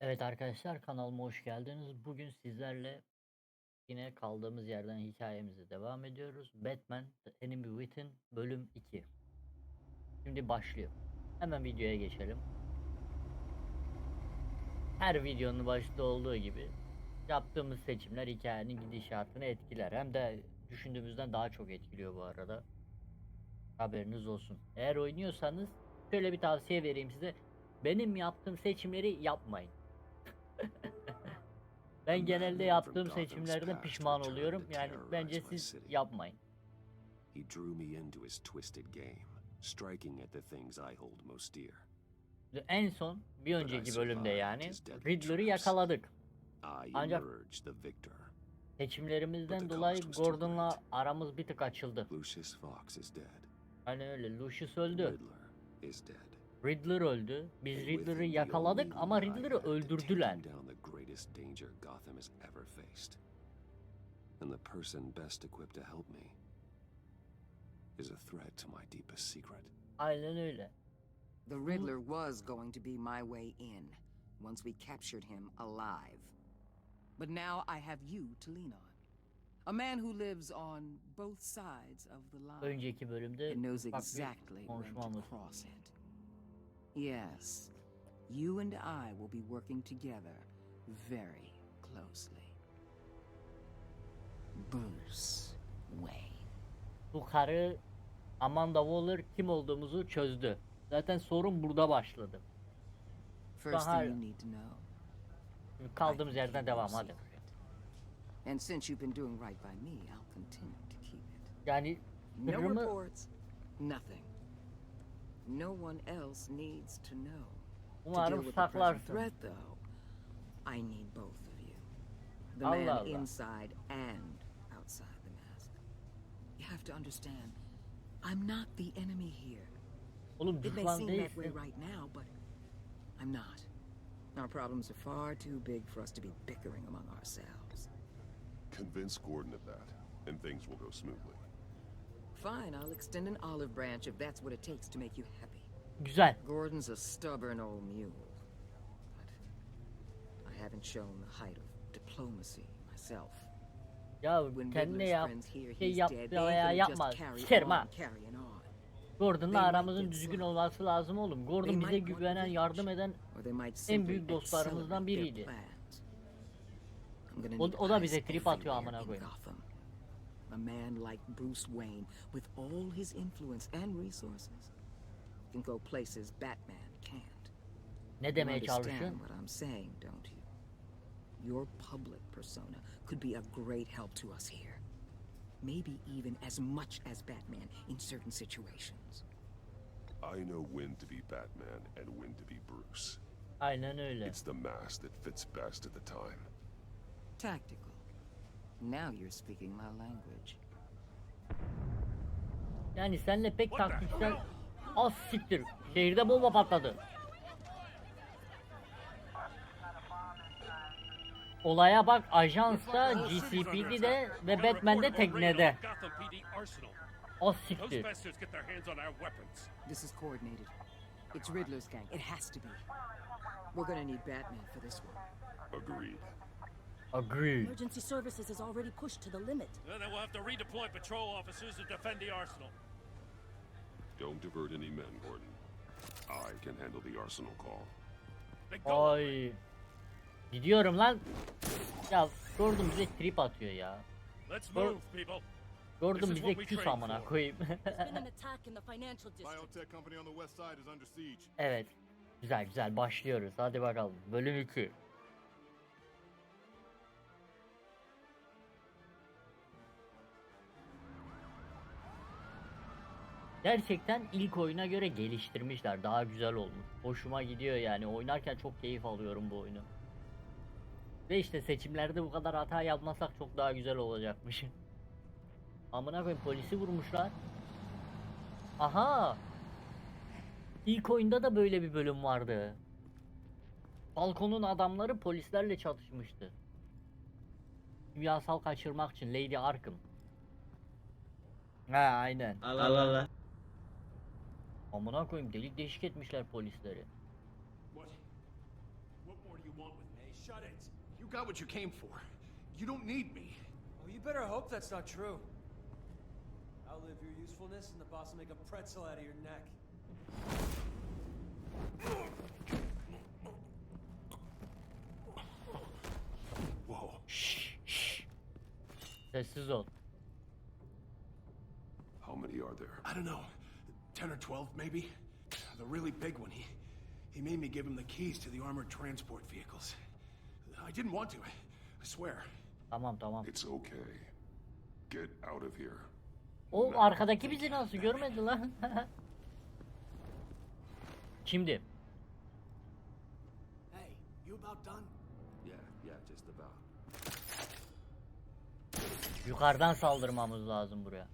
Evet arkadaşlar, kanalıma hoş geldiniz. Bugün sizlerle yine kaldığımız yerden hikayemize devam ediyoruz. Batman The Enemy Within bölüm 2. Şimdi başlıyor. Hemen videoya geçelim. Her videonun başında olduğu gibi yaptığımız seçimler hikayenin gidişatını etkiler. Hem de düşündüğümüzden daha çok etkiliyor bu arada. Haberiniz olsun. Eğer oynuyorsanız şöyle bir tavsiye vereyim size. Benim yaptığım seçimleri yapmayın. Ben genelde yaptığım seçimlerden pişman oluyorum. Yani bence siz yapmayın. He drew me into his twisted game, striking at the things I hold most dear. En son bir önceki bölümde yani Riddler'ı yakaladık. Ancak seçimlerimizden dolayı Gordon'la aramız bir tık açıldı. Hani öyle, Lucius öldü. Riddler öldü. Biz Riddler'ı yakaladık ama Riddler'ı öldürdüler. And the person best equipped to help me is a threat to my deepest secret. Aynen öyle. The Riddler was going to be my way in once we captured him alive. But now I have you to lean on. A man who lives on both sides of the line. Önceki bölümde and knows exactly when to cross it. Yes, you and I will be working together very closely. Bruce Wayne. Bu karı Amanda Waller kim olduğumuzu çözdü. Zaten sorun burada başladı. Daha kaldığımız yerden devam, hadi. And since you've been doing right by me, I'll continue to keep it. Yani no reports, nothing. No one else needs to know. Umarım saklarsın. Threat though, I need both of you. The man inside and outside the mask. You have to understand, I'm not the enemy here. Oğlum it may seem that way right now, but I'm not. Our problems are far too big for us to be bickering among ourselves. Convince Gordon of that, and things will go smoothly. Fine, I'll extend an olive branch if that's what it takes to make you happy. Güzel. Gordon's a stubborn old mule, but I haven't shown the height of diplomacy myself. Ya kendine yap, şey yaptı veya yapma. Sikerim ha. Gordon'la aramızın düzgün olması lazım oğlum. Gordon bize güvenen, yardım eden en büyük dostlarımızdan biriydi. O da bize trip atıyor amına koyayım. A man like Bruce Wayne, with all his influence and resources, can go places Batman can't. Ne demeye çalışıyorsun? What I'm saying, don't you? Your public persona could be a great help to us here. Maybe even as much as Batman in certain situations. I know when to be Batman and when to be Bruce. Aynen öyle. It's the mask that fits best at the time. Tactical. Now you're speaking my language. Yani senle pek taktiksel... Az siktir. Şehirde bomba patladı. Olaya bak, ajansta, GCPD'de ve Batman'de teknede. Az siktir. This is coordinated. It's Riddler's gang. It has to be. We're gonna need Batman for this one. Agreed. Agreed. Emergency services is already pushed to the limit. Then we'll have to redeploy patrol officers to defend the arsenal. Don't divert any men, Gordon. I can handle the arsenal call. Ay. Gidiyorum lan. Ya Gordon bize trip atıyor ya. Let's move, people. Gordon bize küs amına koyayım. Evet. Güzel güzel başlıyoruz. Hadi bakalım. Bölüm 2. Gerçekten ilk oyuna göre geliştirmişler. Daha güzel olmuş. Hoşuma gidiyor yani. Oynarken çok keyif alıyorum bu oyunu. Ve işte seçimlerde bu kadar hata yapmasak çok daha güzel olacakmış. Amına koyayım, polisi vurmuşlar. Aha! İlk oyunda da böyle bir bölüm vardı. Balkonun adamları polislerle çatışmıştı. Kimyasal kaçırmak için Lady Arkhan. Ha aynen. Allah Allah. Amına koyayım, delik deşik etmişler polisleri. want with me? Hey, shut it. You got what you came for. You don't need me. Oh, you better hope that's not true. Outlive your usefulness and the boss will make a pretzel out of your neck. Whoa. Sessiz ol. How many are there? I don't know. 10 or 12, maybe? The really big one, he made me give him the keys to the armored transport vehicles. I didn't want to, I swear. Tamam. It's okay. Get out of here. O arkadaki bizi nasıl görmedi lan? Şimdi. Hey, you about done? Yeah, just about. Yukarıdan saldırmamız lazım buraya.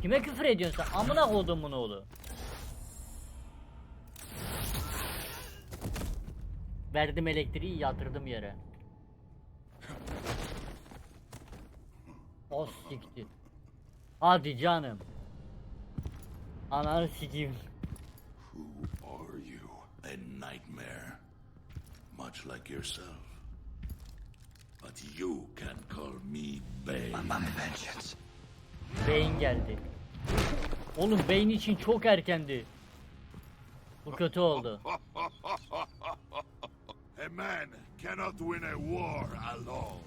Kime küfür ediyorsun sen? Amına kodumun oğlu. Verdim elektriği, yatırdım yere. O siktir. Hadi canım. Ananı sikeyim. Who are you? A nightmare, much like yourself. But you can call me Bane. Vengeance. Beyin geldi. Oğlum beyin için çok erkendi. Bu kötü oldu. A man cannot win a war alone.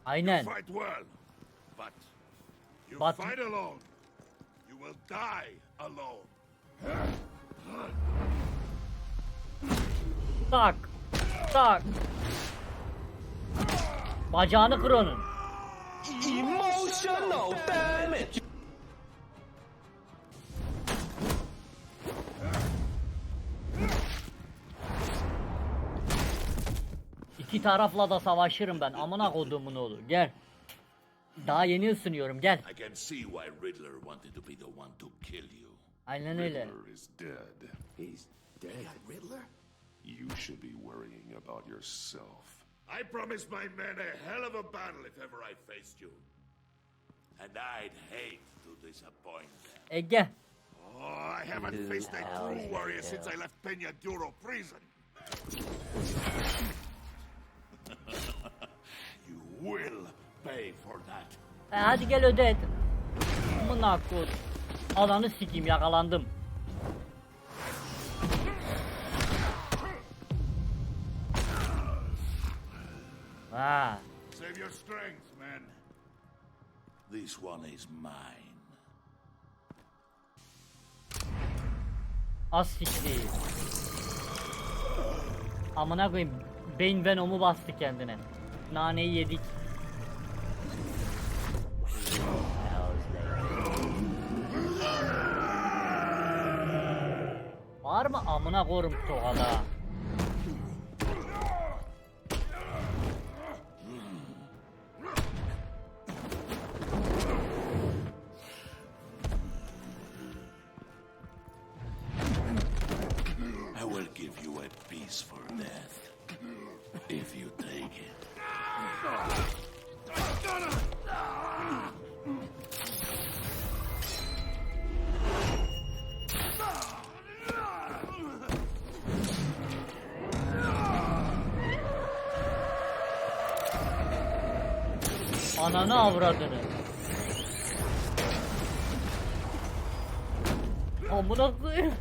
Aynen. You fight well, but you But- fight alone. You will die alone. Tak. Tak. Bacağını kır onun. Emotional damage! İki tarafla da savaşırım ben. Amına kodumun oğlu. Gel. Daha yeni ısınıyorum. Gel. I can see why Riddler wanted to be the one to kill you. Aynen öyle. Riddler is dead. He's dead. Riddler? You should be worrying about yourself. I promised my men a hell of a battle if ever I faced you. And I'd hate to disappoint them. Ege. Oh, I haven't faced a true warrior since I left Peña Duro prison. You will pay for that. Hadi gel öde et. Amına kod. Ananı sikeyim, yakalandım. Ha. Save your strength, man. This one is mine. Az siktir. Amına koyayım. Beyin Venom'u bastı kendine. Naneyi yedik. Var mı amına korum tokada? I will give you a peaceful death if you take it. Ananı avradını. Amına koyayım.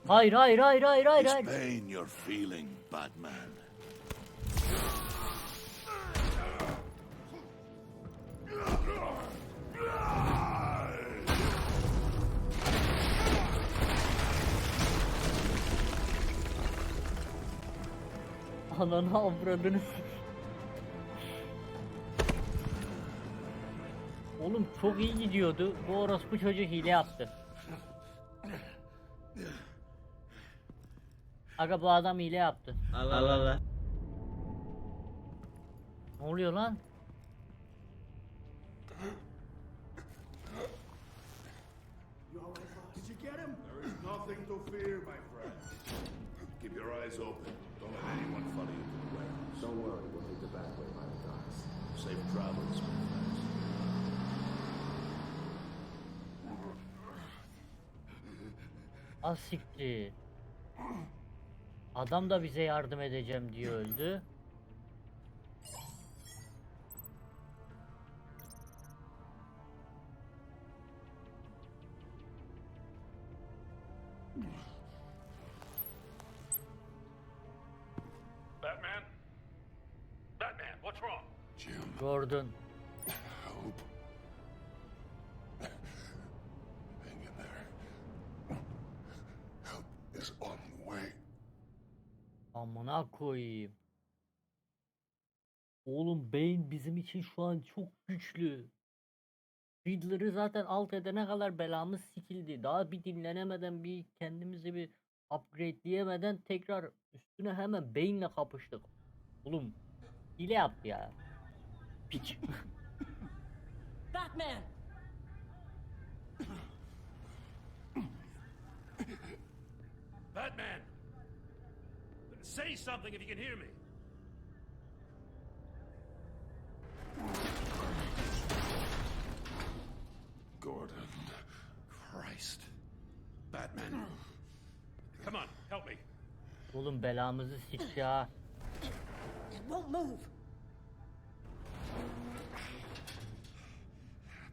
Hayır. It's pain you're feeling, Batman. Ananı avradını. Oğlum çok iyi gidiyordu. Bu orospu çocuğu hile yaptı. Aga bu adam hile yaptı. Allah. Ne oluyor lan? Did you get him? There is nothing to fear, my friend. Keep your eyes open. Don't let anyone follow you to the warehouse. Don't worry, we'll take the back way by the docks. Safe travels, my friends. Asiktir. Adam da bize yardım edeceğim diye öldü. Batman? Batman, what's wrong? Jim, Gordon. help. Hang in there. Help is on the way. Amına koyayım. Oğlum beyin bizim için şu an çok güçlü. Riddler'ı zaten alt edene kadar belamız sikildi. Daha bir dinlenemeden, bir kendimizi bir upgradeleyemeden tekrar üstüne hemen beyinle kapıştık. Oğlum hile yaptı ya. Piç. Batman! Batman! Say something if you can hear me. Gordon. Christ. Batman. Come on, help me. Oğlum belamızı sikti ha. It won't move.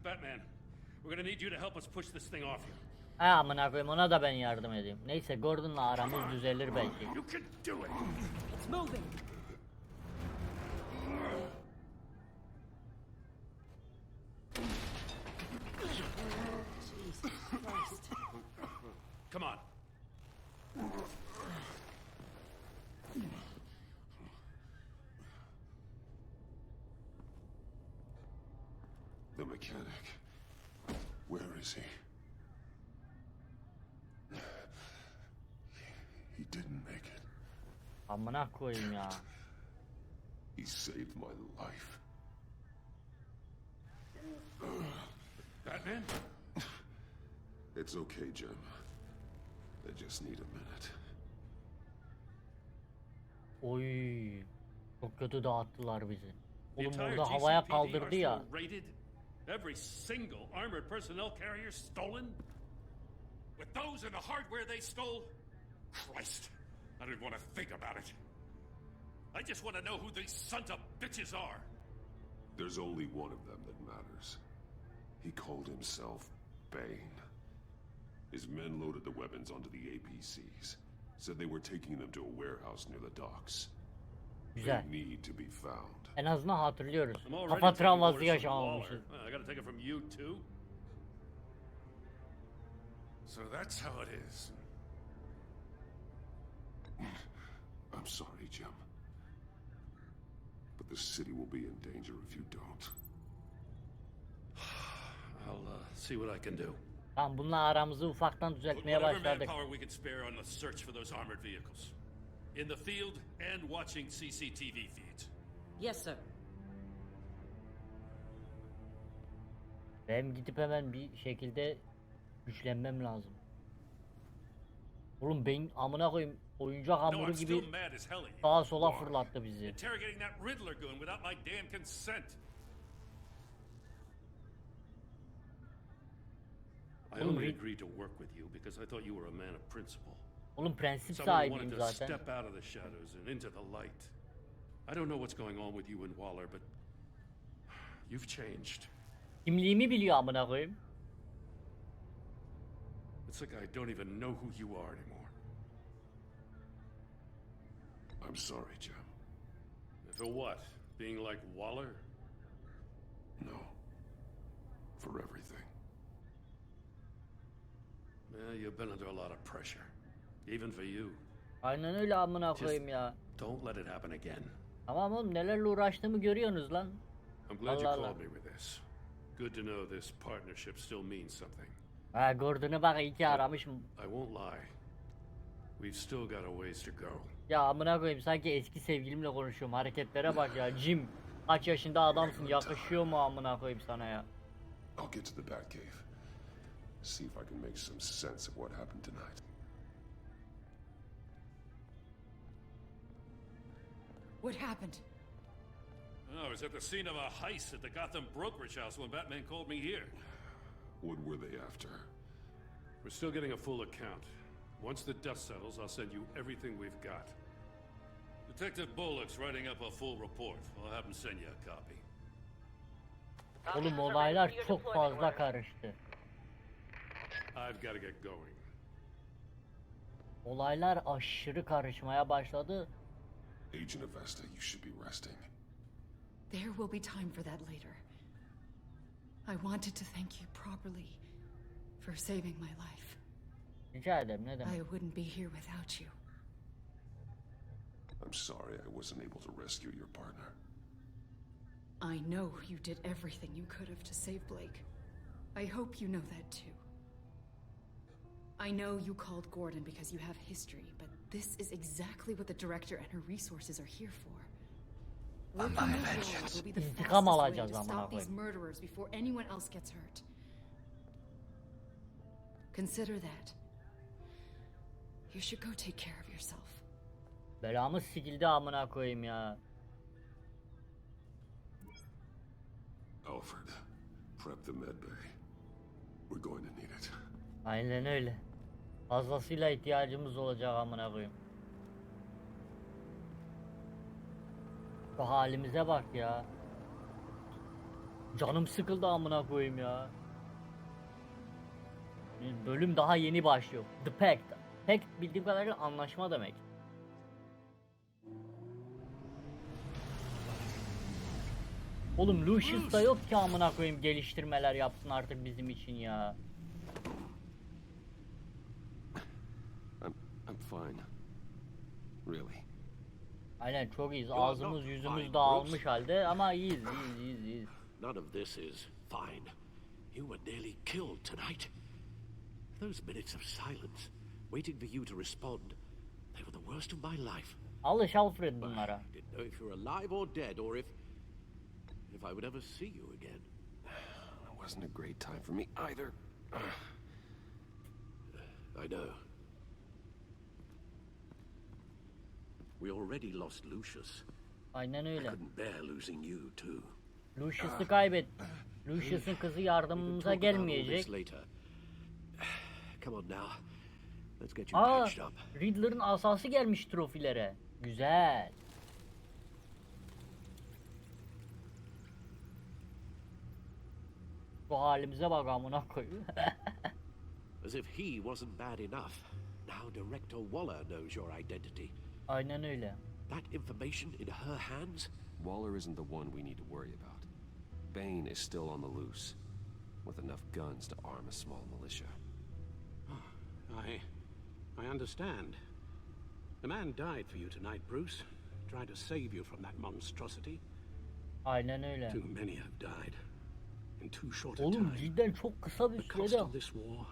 Batman, we're gonna need you to help us push this thing off you. Ha amına koyayım, ona da ben yardım edeyim. Neyse Gordon'la aramız düzelir belki. You can do it. It's moving. Jesus Christ. Come on. The mechanic. Where is he? He didn't make it. Amına koyayım ya. He saved my life. Batman? It's okay, Jim. I just need a minute. Oy. Çok kötü dağıttılar bizi. The Oğlum entire orada havaya GCPD kaldırdı ya. arsenal raided? Every single armored personnel carrier stolen? With those and the hardware they stole? Christ, I don't want to think about it. I just want to know who these sons of bitches are. There's only one of them that matters. He called himself Bane. His men loaded the weapons onto the APCs. Said they were taking them to a warehouse near the docks. Güzel. They need to be found. En azından hatırlıyoruz. I'm already Kafa taking travması orders from yaşamamışız. Waller. I gotta take it from you too. So that's how it is. I'm sorry, Jim. But the city will be in danger if you don't. I'll see what I can do. Tamam, bununla aramızı ufaktan Put düzeltmeye whatever başladık. manpower we can spare on the search for those armored vehicles. In the field and watching CCTV feeds. Yes, sir. Benim gidip hemen bir şekilde güçlenmem lazım. Oğlum beyin amına koyayım, oyuncak No, hamuru I'm still gibi mad as hell at you. sağa sola fırlattı bizi. Interrogating that Riddler goon without my damn consent. I Oğlum, only agreed to work with you because I thought you were a man of principle. Oğlum prensip Someone who sahibiyim wanted to zaten. step out of the shadows and into the light. I don't know what's going on with you and Waller, but you've changed. Kimliğimi biliyor amına koyayım. It's like I don't even know who you are anymore. I'm sorry, Jim. For what? Being like Waller? No. For everything. You've been under a lot of pressure. Even for you. Aynen öyle amına koyayım ya. Don't let it happen again. Tamam oğlum, nelerle uğraştığımı görüyorsunuz lan. I'm glad you Allah Allah. called me with this. Good to know this partnership still means something. Ha Gordon'u bak iyi ki aramışım. I won't lie. We've still got a ways to go. Ya amına koyayım, sanki eski sevgilimle konuşuyorum. Hareketlere bak ya. Jim kaç yaşında adamsın, yakışıyor mu amına koyayım sana ya. I'll get to the Batcave. See if I can make some sense of what happened tonight. What happened? I was at the scene of a heist at the Gotham brokerage house when Batman called me here. What were they after? We're still getting a full account. Once the dust settles, I'll send you everything we've got. Detective Bullock's writing up a full report. I'll have him send you a copy. Oğlum olaylar çok fazla karıştı. I've got to get going. Olaylar aşırı karışmaya başladı. Agent Avesta, you should be resting. There will be time for that later. I wanted to thank you properly for saving my life. Rica ederim, ne I demek? wouldn't be here without you. I'm sorry I wasn't able to rescue your partner. I know you did everything you could have to save Blake. I hope you know that too. I know you called Gordon because you have history, but this is exactly what the director and her resources are here for. Working with you will be the fastest İntikam way alacağız to amına stop these koyayım. murderers before anyone else gets hurt. Consider that. You should go take care of yourself. Belamız sikildi amına koyayım ya. Alfred, prep the med bay. We're going to need it. Aynen öyle. Fazlasıyla ihtiyacımız olacak amına koyayım. Bu halimize bak ya. Canım sıkıldı amına koyayım ya. Bölüm daha yeni başlıyor. The Pact. Pact bildiğim kadarıyla anlaşma demek. Oğlum Lucius da yok ki amına koyayım, geliştirmeler yapsın artık bizim için ya. I'm fine. Really. Aynen çok iyiyiz. Ağzımız yüzümüz dağılmış halde ama iyiyiz. None of this is fine. You were nearly killed tonight. Those minutes of silence, waiting for you to respond, they were the worst of my life. Alış Alfred bunlara. I didn't know if you were alive or dead, or if I would ever see you again. It wasn't a great time for me either. I know. We already lost Lucius. Aynen I öyle. couldn't bear losing you too. Lucius'u kaybet. Lucius'un kızı yardımımıza We'll talk about all gelmeyecek. this later. Come on now. Let's get you Aa, patched up. Riddler'ın asası gelmiş trofilere. Güzel. Bu halimize bak amına koyayım. As if he wasn't bad enough. Now Director Waller knows your identity. Aynen öyle. That information in her hands? Waller isn't the one we need to worry about. Bane is still on the loose, with enough guns to arm a small militia. I understand. The man died for you tonight, Bruce. Trying to save you from that monstrosity. Aynen öyle. Too many have died. In too short a Oğlum time. cidden çok kısa bir The cost sürede. of this war,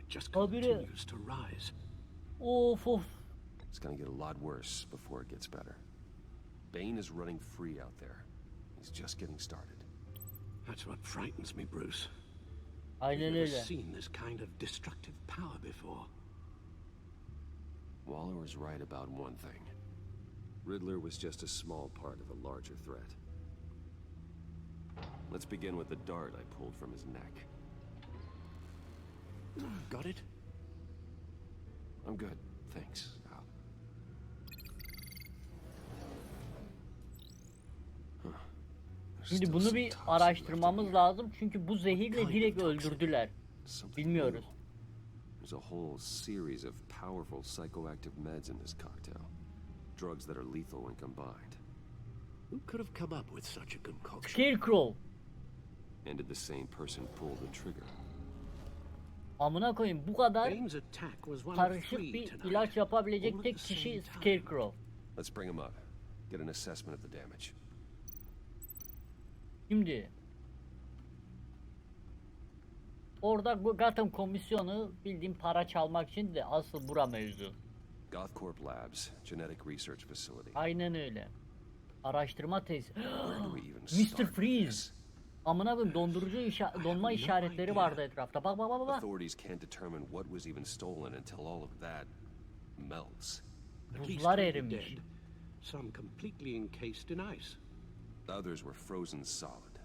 it just Habire. continues to rise. Of. It's gonna get a lot worse before it gets better. Bane is running free out there. He's just getting started. That's what frightens me, Bruce. Aynen I've never öyle. seen this kind of destructive power before. Waller was right about one thing. Riddler was just a small part of a larger threat. Let's begin with the dart I pulled from his neck. Got it? I'm good, thanks, Al. Şimdi bunu bir araştırmamız lazım çünkü bu zehirle direkt öldürdüler. Bilmiyoruz. There's a whole series of powerful psychoactive meds in this cocktail. Drugs that are lethal when combined. Who could have come up with such a concoction? Scarecrow. And did the same person pull the trigger? Amına koyayım, bu kadar Bane's attack was one of karışık three bir tonight. ilaç yapabilecek All at tek the kişi same time. Scarecrow. Let's bring him up. Get an assessment of the damage. Şimdi orada Gotham komisyonu bildiğim para çalmak için de asıl bura mevzu. Gothcorp Labs, genetic research facility. Aynen öyle. Araştırma tesisi. Where do we even Mr. start Freeze. Amına koyayım, dondurucu donma işaretleri vardı etrafta. Bak. Authorities can't determine what was even stolen until all of that melts. At least Buzlar when you're erimiş. dead, some completely encased in ice. Others were frozen solid.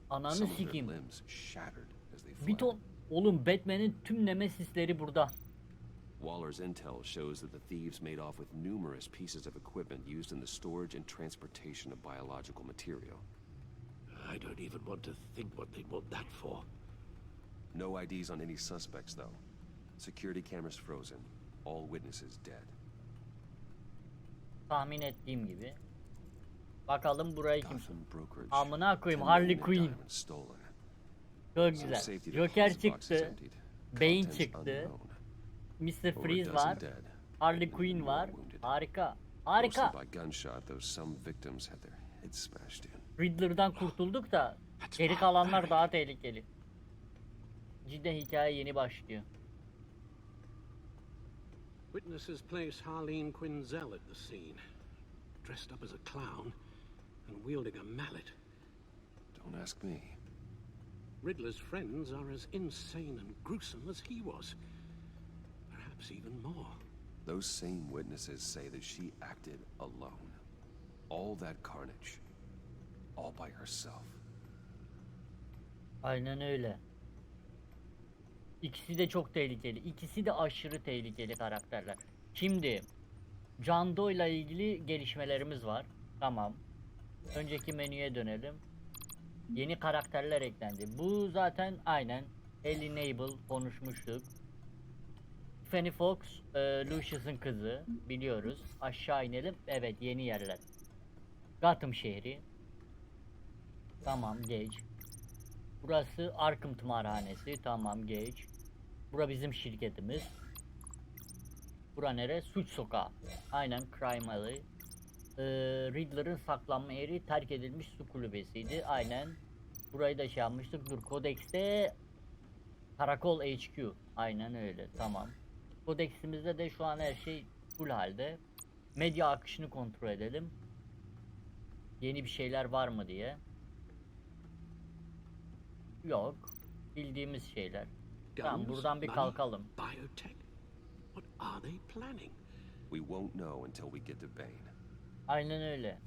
Ananı Some of their sikeyim. limbs shattered as they Bir fled. ton. Oğlum Batman'in tüm nemesisleri burada. Waller's intel shows that the thieves made off with numerous pieces of equipment used in the storage and transportation of biological material. I don't even want to think what they'd want that for. No IDs on any suspects, though. Security cameras frozen. All witnesses dead. Tahmin ettiğim gibi. Bakalım burayı kim? Gotham brokerage. Amına koyayım 10 Harley million Quinn. diamonds stolen. Çok Some güzel. safety Joker deposit boxes çıktı. emptied. Bane Contents çıktı. unknown. Mr. Over a Freeze dozen var. dead. Harley Quinn var. Harika. Harika. Mostly by gunshot, though some victims had their heads smashed in. Riddler'dan kurtulduk da geri kalanlar daha tehlikeli. Cidden hikaye yeni başlıyor. Witnesses place Harleen Quinzel at the scene, dressed up as a clown and wielding a mallet. Don't ask me. Riddler's friends are as insane and gruesome as he was. Perhaps even more. Those same witnesses say that she acted alone. All that carnage. All by herself. Aynen öyle. İkisi de çok tehlikeli. İkisi de aşırı tehlikeli karakterler. Şimdi John Doe ile ilgili gelişmelerimiz var. Tamam. Önceki menüye dönelim. Yeni karakterler eklendi. Bu zaten aynen Ellie Nable konuşmuştuk. Fanny Fox, Lucius'ın kızı biliyoruz. Aşağı inelim. Evet, yeni yerler. Gotham şehri. Tamam, geç. Burası Arkham tımarhanesi. Tamam, geç. Bura bizim şirketimiz. Bura nere? Suç sokağı. Aynen, Crime Alley. Riddler'ın saklanma yeri terk edilmiş su kulübesiydi. Aynen. Burayı da şey yapmıştık. Dur, Kodex'te Karakol HQ. Aynen öyle. Tamam. Kodex'imizde de şu an her şey full halde. Medya akışını kontrol edelim. Yeni bir şeyler var mı diye. Yok. Bildiğimiz şeyler. Tamam, buradan bir kalkalım. Biotech? What are they planning? We won't know until we get to Bane. Aynen öyle.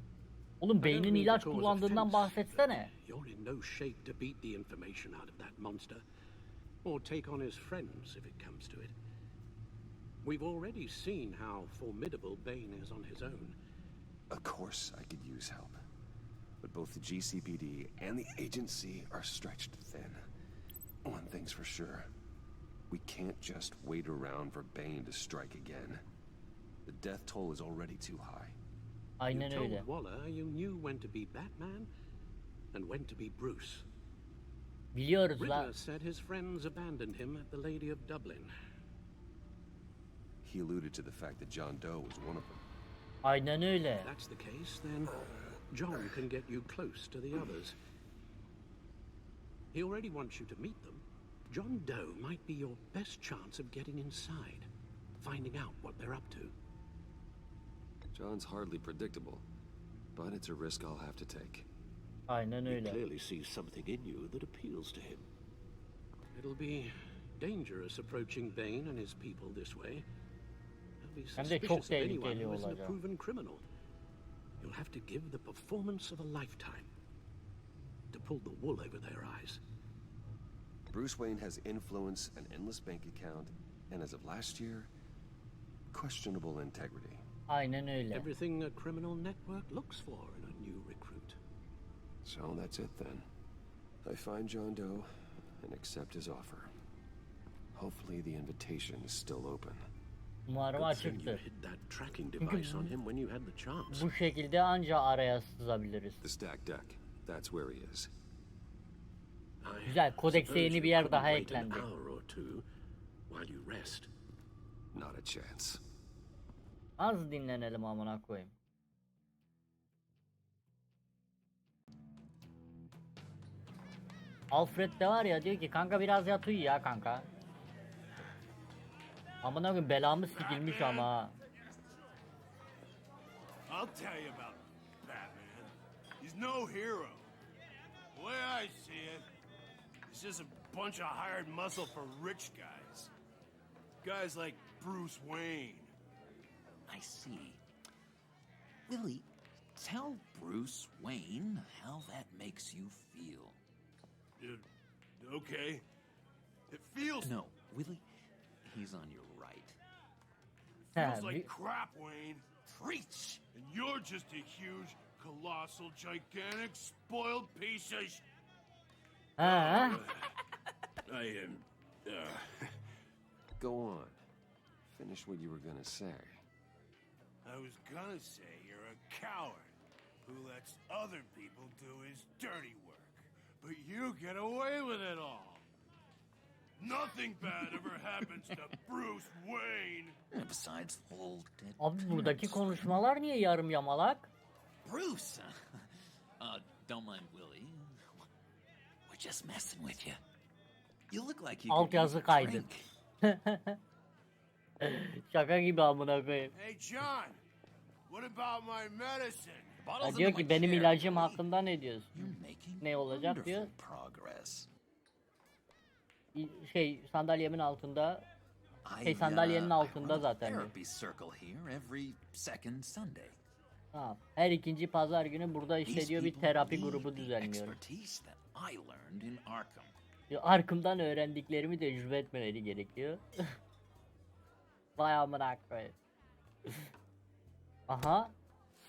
Oğlum beynin ilaç kullandığından bahsetsene. You're in no shape to beat the information out of that monster, or take on his friends if it comes to it. We've already seen how formidable Bane is on his own. Of course I could use help. But both the GCPD and the agency are stretched thin. One thing's for sure. We can't just wait around for Bane to strike again. The death toll is already too high. Aynen You öyle. told Waller you knew when to be Batman and when to be Bruce. Biliyoruz Riddler lan. said his friends abandoned him at the Lady of Dublin. He alluded to the fact that John Doe was one of them. Aynen öyle. If that's the case, then John can get you close to the others. He already wants you to meet them. John Doe might be your best chance of getting inside, finding out what they're up to. John's hardly predictable, but it's a risk I'll have to take. Aynen He öyle. clearly sees something in you that appeals to him. It'll be dangerous approaching Bane and his people this way. They'll be Hem de çok suspicious of anyone tehlikeli who isn't a olacak. proven criminal. You'll have to give the performance of a lifetime to pull the wool over their eyes. Bruce Wayne has influence, an endless bank account, and as of last year, questionable integrity. Aynen öyle. Everything a criminal network looks for in a new recruit. So that's it then. I find John Doe and accept his offer. Hopefully the invitation is still open. Umarım Good thing you açıktır. hid that tracking device on him when you had the chance. Bu şekilde anca araya sızabiliriz. The stack deck, that's where he is. I Güzel, kodekse suppose yeni you bir yer couldn't daha wait an eklendi. hour or two while you rest. Not a chance. Az dinlenelim amına koyayım. Alfred de var ya, diyor ki kanka biraz yat uyu ya kanka. Amına koyayım, belamı sikilmiş ama. I'll tell you about Batman. He's no hero. The way I see it, he's just a bunch of hired muscle for rich guys. Guys like Bruce Wayne. I see. Billy, tell Bruce Wayne how that makes you feel. Okay. It feels... No, Willie, he's on your right. Feels like crap, Wayne. Preach! And you're just a huge, colossal, gigantic, spoiled piece of Ha. I am... Go on. Finish what you were gonna say. I was gonna say you're a coward who lets other people do his dirty work. But you get away with it all. Nothing bad ever happens to Bruce Wayne. Besides whole dead Abi buradaki konuşmalar niye yarım yamalak? Bruce! Don't mind Willie. We're just messing with you. You look like you Alt could use yazı a kaydı. drink. Şaka gibi amına koyayım. Hey, John. What about my medicine? Ya diyor ki benim ilacım hakkında ne diyorsun? Ne olacak diyor. Progress. Sandalyemin altında. Sandalyenin altında zaten diyor. Therapy circle here every second Sunday. Ha, her ikinci pazar günü burada işte diyor bir terapi grubu düzenliyorum. Expertise that I learned in Arkham. Diyor, Arkham'dan öğrendiklerimi tecrübe etmeleri gerekiyor. Vay amına koyayım. Aha.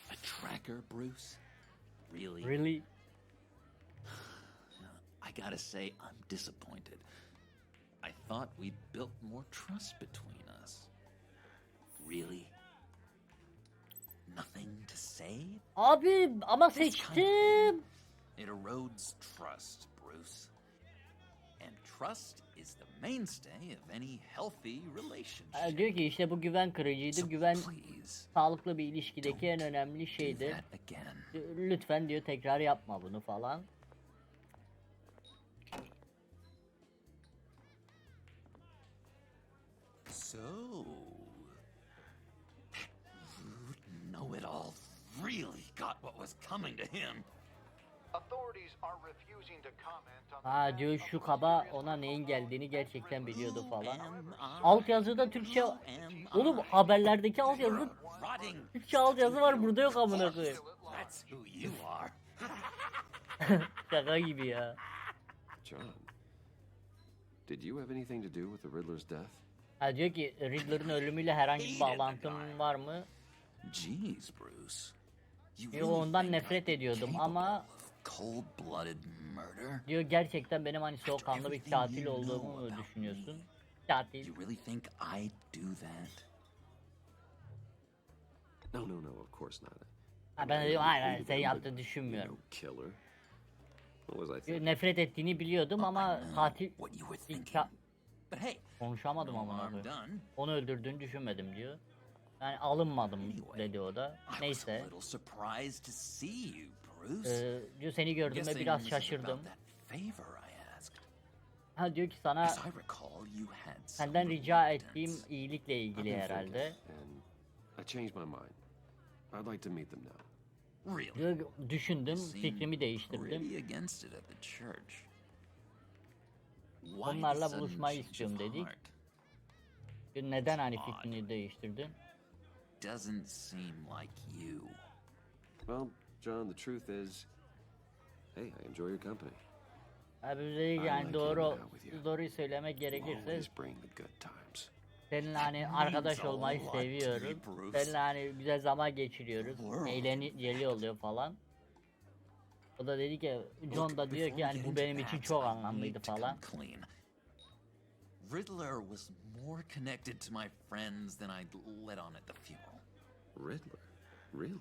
A tracker, Bruce? Really? Really? I gotta say, I'm disappointed. I thought we'd built more trust between us. Really? Nothing to say? Abi ama seçtim. It erodes trust, Bruce. And trust is the mainstay of any healthy relationship. Diyor ki işte bu güven kırıcıydı. Güven sağlıklı bir ilişkideki en önemli şeydi. Lütfen diyor tekrar yapma bunu falan. So, know-it-all really got what was coming to him. Ha diyor şu kaba ona neyin geldiğini gerçekten biliyordu falan. Alt yazıda Türkçe. Oğlum haberlerdeki alt yazı Türkçe alt yazı var, burada yok amına koyayım. Şaka gibi ya. John, did you have anything to do with the Riddler's death? Ha diyor ki Riddler'ın ölümüyle herhangi bir bağlantım var mı? Jeez, Bruce. Diyor ondan nefret ediyordum ama diyor gerçekten benim hani soğukkanlı bir katil olduğumu mu düşünüyorsun? Katil. You really think I do that? No, of course not. Ha ben de diyorum hayır sen yaptığını düşünmüyorum. Killer. What was I Diyor, nefret ettiğini biliyordum ama katil hey, konuşamadım amına koyayım. Onu öldürdüğünü düşünmedim diyor. Yani alınmadım dedi o da. Neyse. Diyor seni gördüm ve biraz şaşırdım. Ha diyor ki sana senden rica ettiğim iyilikle ilgili herhalde. I changed my mind. I'd like to meet them now. Diyor, düşündüm, fikrimi değiştirdim. Onlarla buluşmayı istiyorum dedik. Neden hani fikrini değiştirdin? Doesn't seem like you. Well, John, the truth is, hey, I enjoy your company. Abi yani doğruyu söylemek gerekirse seninle hani arkadaş olmayı seviyorum. Seninle hani güzel zaman geçiriyoruz. Eğlenceli oluyor falan. O da dedi ki, John da diyor ki yani bu benim için çok anlamlıydı falan. Riddler was more connected to my friends than I'd let on at the funeral. Riddler? Really?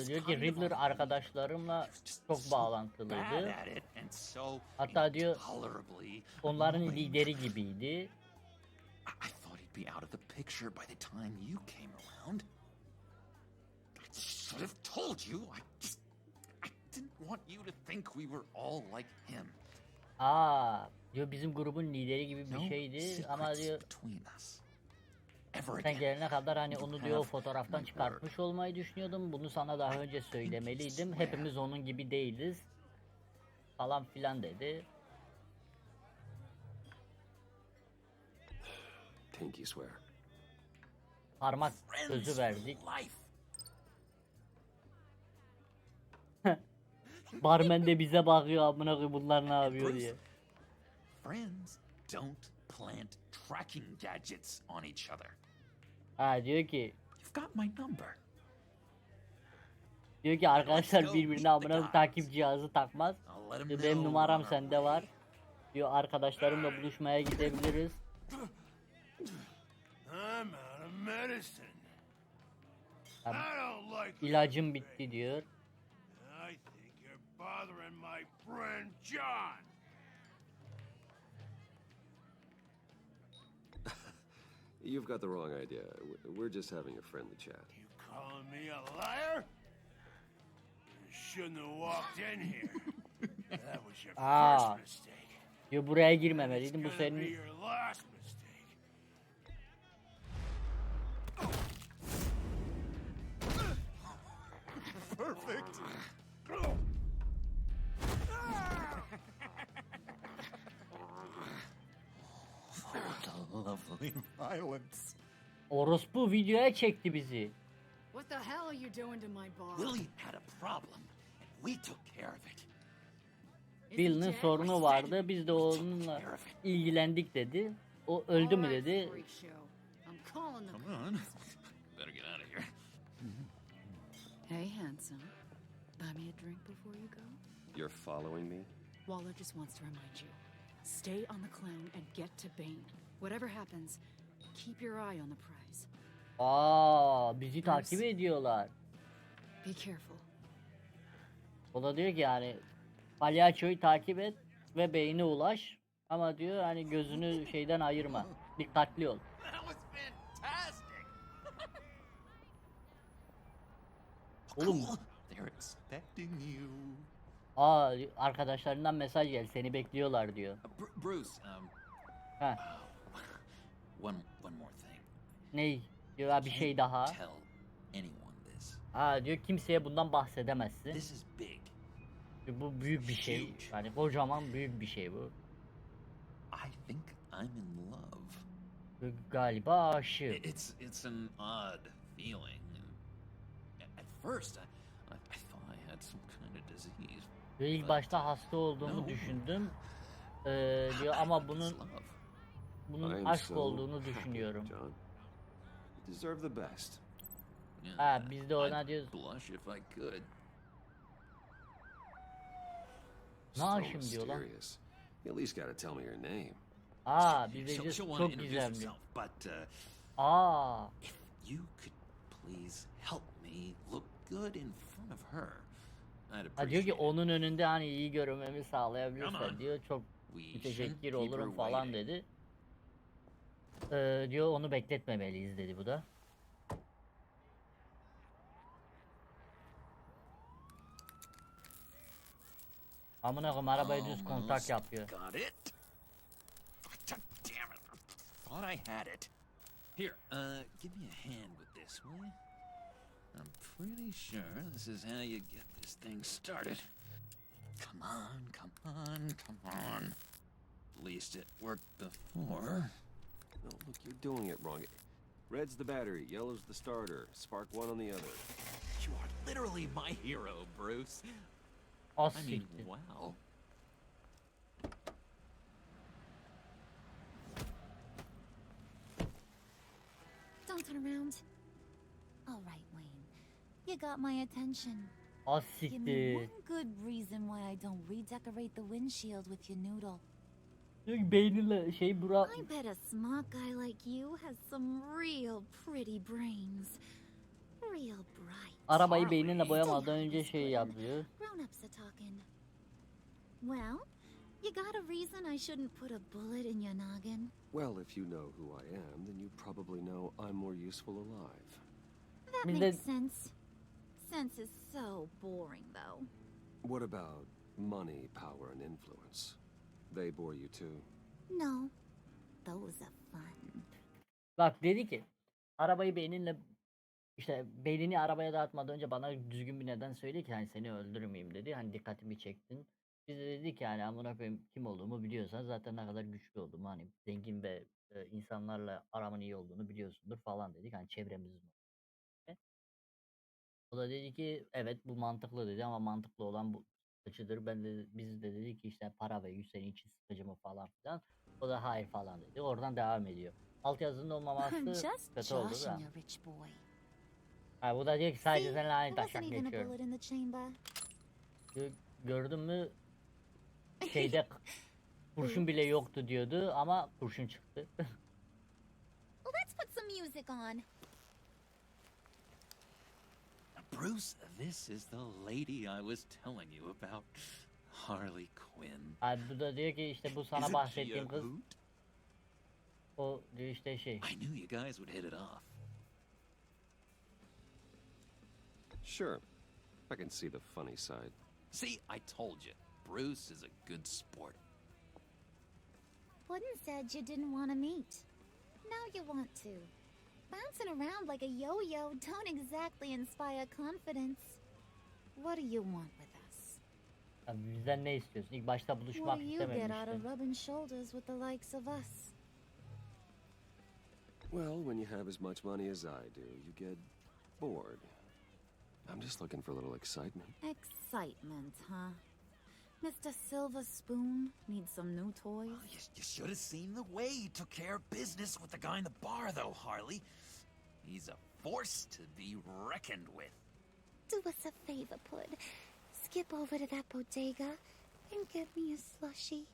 Diyor ki Riddler arkadaşlarımla çok bağlantılıydı. Hatta diyor onların lideri gibiydi. I thought he'd be out of the picture by the time you came around. I should have told you. I didn't want you to think we were all like him. Diyor bizim grubun lideri gibi bir şeydi ama diyor sen gelene kadar hani onu diyor fotoğraftan çıkartmış olmayı düşünüyordum. Bunu sana daha önce söylemeliydim. Hepimiz onun gibi değiliz. Falan filan dedi. Pinky swear. Parmak sözü verdik. Barmen de bize bakıyor amına koyayım bunlar ne yapıyor Bruce, diye. friends don't plant tracking gadgets on each other. Ha diyor ki You've got my number. arkadaşlar birbirine amına koyayım takip cihazı takmaz. I'll let 'em Diyor, know benim numaram we're on our sende var. way. Diyor arkadaşlarımla buluşmaya gidebiliriz. I'm out of medicine. I don't like İlacım bitti diyor. I think you're bothering my friend John. You've got the wrong idea. We're just having a friendly chat. You calling me a liar? You shouldn't have walked in here. That was your Aa. first mistake. Diyor buraya It's girmemeliydin bu gonna be senin. your last mistake. Perfect. The lovely violence. Orospu videoya çekti bizi. What the hell are you doing to my bar? Willie had a problem, and we took care of it. Bill'in sorunu vardı. Biz de onunla ilgilendik dedi. O öldü mü dedi. Freak show. I'm calling the Come on. Better get out of here. Hey, handsome. Buy me a drink before you go? You're following me? Waller just wants to remind you. Stay on the clown and get to Bane. Whatever happens, keep your eye on the prize. Aa, bizi takip ediyorlar. Be careful. O da diyor ki yani palyaçoyu takip et ve beyine ulaş. Ama diyor hani gözünü şeyden ayırma. Dikkatli ol. That was fantastic. Oğlum. Cool. They're expecting you. Aa arkadaşlarından mesaj gel seni bekliyorlar diyor. Bruce, Ha. one more thing. Ney? Diyor "Ha, bir şey daha. Tell anyone this. Aa diyor kimseye bundan bahsedemezsin. This is big. Bu büyük bir şey. Yani kocaman büyük bir şey bu. I think I'm in love. Galiba aşık. It's an odd feeling. At first, I thought I had some kind of disease. Ve ilk başta hasta olduğumu düşündüm. Diyor ama bunun aşk olduğunu düşünüyorum. John. You deserve the best. Ha biz de ona I'd diyoruz. blush if I could. Ne aşım diyor lan. Mysterious. You at least gotta tell me your name. Aa biz de She'll diyoruz wanna çok introduce gizemli. herself, but Aa if you could please help me look good in front of her, I'd ha diyor appreciate ki it. onun önünde hani iyi görünmemi Come sağlayabilirsen on. diyor çok We müteşekkir shouldn't keep olurum her falan waiting. dedi. Diyor onu bekletmemeliyiz dedi bu da. Amına koyayım arabaya düz kontak Almost yapıyor. Got it. Damn it! I thought I had it. Here, give me a hand with this, will you? I'm pretty sure this is how you get this thing started. Come on, come on, come on. At least it worked before. No, look, you're doing it wrong. Red's the battery, yellow's the starter. Spark one on the other. You are literally my hero, Bruce. Az I mean, siktir. wow. Don't turn around. All right, Wayne. You got my attention. Az Give me siktir. one good reason why I don't redecorate the windshield with your noodle. Diyor ki beyniyle şey bura I bet a smart guy like you has some real pretty brains. Real bright. arabayı beyninle boyamadan önce şey yapıyor. Grown-ups are talking. Well, you got a reason I shouldn't put a bullet in your noggin? Well, if you know who I am, then you probably know I'm more useful alive. That Biz de- makes sense. Sense is so boring, though. What about money, power, and influence? They bore you too. No, those are fun. Bak dedi ki arabayı beyninle işte beynini arabaya dağıtmadan önce bana düzgün bir neden söyle ki hani seni öldürmeyeyim dedi. Hani dikkatimi çektin. Biz de dedik yani amına koyayım kim olduğumu biliyorsan zaten ne kadar güçlü olduğumu hani zengin ve insanlarla aramın iyi olduğunu biliyorsundur falan dedik. Hani çevremizin. O da dedi ki evet bu mantıklı dedi ama mantıklı olan bu sıkıcıdır. Biz de dedik ki işte para ve yüz senin için sıkıcı mı falan filan. O da hayır falan dedi. Oradan devam ediyor. Altyazının olmaması Just kötü oldu da. joshing you, rich boy. Ha, bu da diyor ki sadece See, seninle aynı there taşak wasn't even a geçiyorum. bullet in the chamber. Gördün mü şeyde kurşun bile yoktu diyordu ama kurşun çıktı. Let's put some music on. Bruce, this is the lady I was telling you about. Harley Quinn. Abi bu da diyor ki işte bu sana Isn't she bahsettiğim a kız. hoot? O diyor işte şey. I knew you guys would hit it off. Sure. I can see the funny side. See, I told you. Bruce is a good sport. Puddin said you didn't want to meet. Now you want to. Bouncing around like a yo-yo don't exactly inspire confidence. What do you want with us? Abi bizden ne istiyorsun? İlk başta What buluşmak do you get out of istememiştin. rubbing shoulders with the likes of us? Well, when you have as much money as I do, you get bored. I'm just looking for a little excitement. Excitement, huh? Mr. Silver Spoon needs some new toys? Well, you should have seen the way he took care of business with the guy in the bar, though, Harley. He's a force to be reckoned with. Do us a favor, Pud. Skip over to that bodega and get me a slushie.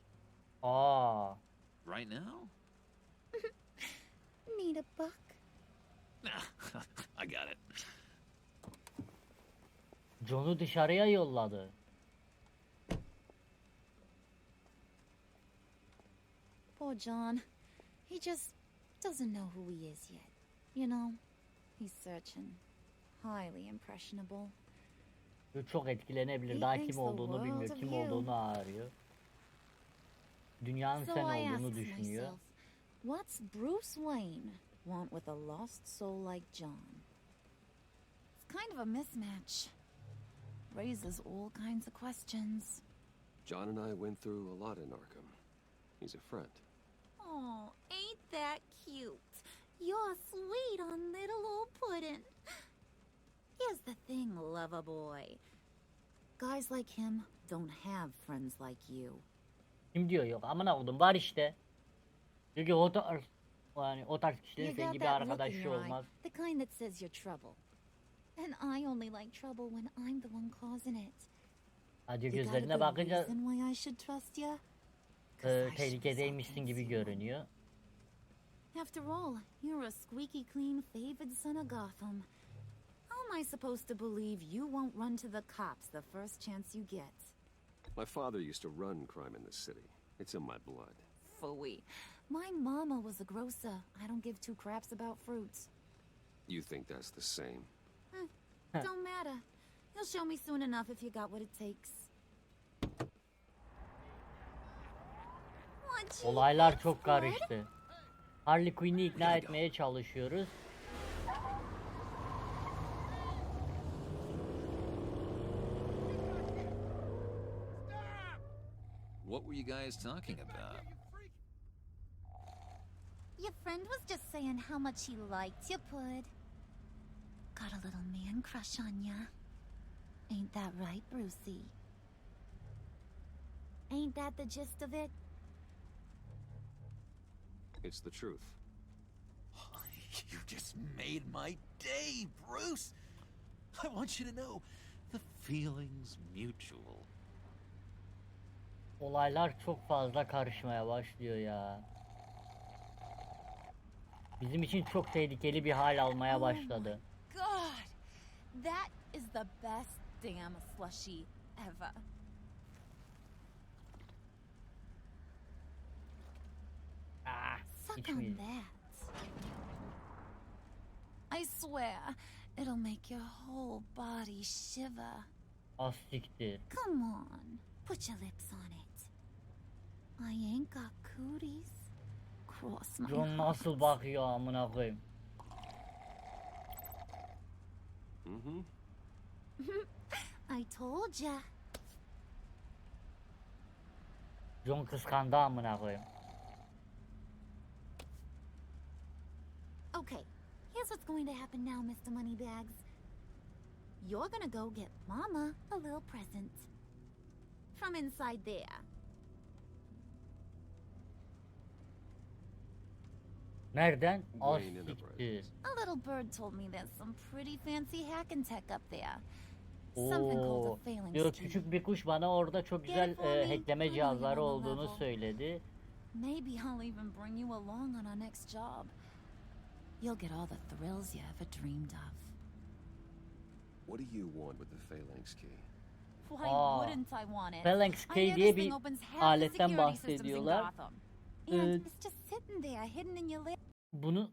Aa, Right now? Need a buck? I got it. John'u dışarıya yolladı. Poor John. He just doesn't know who he is yet. You know, he's searching. Highly impressionable. Çok etkilenebilir. He Daha thinks kim the olduğunu world bilmiyor. of Kim you. olduğunu arıyor. Dünyanın So sen I olduğunu asked düşünüyor. myself, what's Bruce Wayne want with a lost soul like John? It's kind of a mismatch. Raises all kinds of questions. John and I went through a lot in Arkham. He's a friend. Oh, ain't that cute? You're sweet on little old Puddin'. Here's the thing, lover boy. Guys like him don't have friends like you. Kim diyor yok. Amına koydum var işte. Diyor ki o tarz kişilerin You senin got gibi that look in arkadaşı your eye, olmaz. the kind that says you're trouble. And I only like trouble when I'm the one causing it. Ha diyor You got a gözlerine good bakınca reason why I should trust you? tehlikedeymişsin gibi görünüyor. After all, you're a squeaky clean favored son of Gotham. How am I supposed to believe you won't run to the cops the first chance you get? My father used to run crime in the city. It's in my blood. Phooey. My mama was a grocer. I don't give two craps about fruits. You think that's the same? Don't matter. You'll show me soon enough if you got what it takes. Olaylar çok karıştı. Harley Quinn'i ikna etmeye çalışıyoruz. What were you guys talking about? Your friend was just saying how much he liked you, Pud. Got a little man crush on ya. Ain't that right, Brucey? Ain't that the gist of it? It's the truth. You just made my day, Bruce. I want you to know the feeling's mutual. Olaylar çok fazla karışmaya başlıyor ya. Bizim için çok tehlikeli bir hal almaya başladı. God, that is the best damn slushie ever. Suck on içmeyelim. that. I swear, it'll make your whole body shiver. Az siktir. Come on, put your lips on it. I ain't got cooties. Cross my John nasıl bakıyor amına koyayım. I told ya. John kıskandı amına koyayım. Okay, here's what's going to happen now, Mr. Moneybags. You're gonna go get Mama a little present. From inside there. Nereden? Wayne Siktir. A little bird told me there's some pretty fancy hacking tech up there. Something called a Oo. phalanx Diyor key. küçük bir kuş bana orada çok güzel hackleme cihazları olduğunu söyledi. Maybe I'll even bring you along on our next job. You'll get all the thrills you ever dreamed of. What do you want with the phalanx key? Why wouldn't I want it? Phalanx I key hear diye this bir thing opens half the aletten security systems in bahsediyorlar. Gotham. And it's just sitting there, hidden in your lip.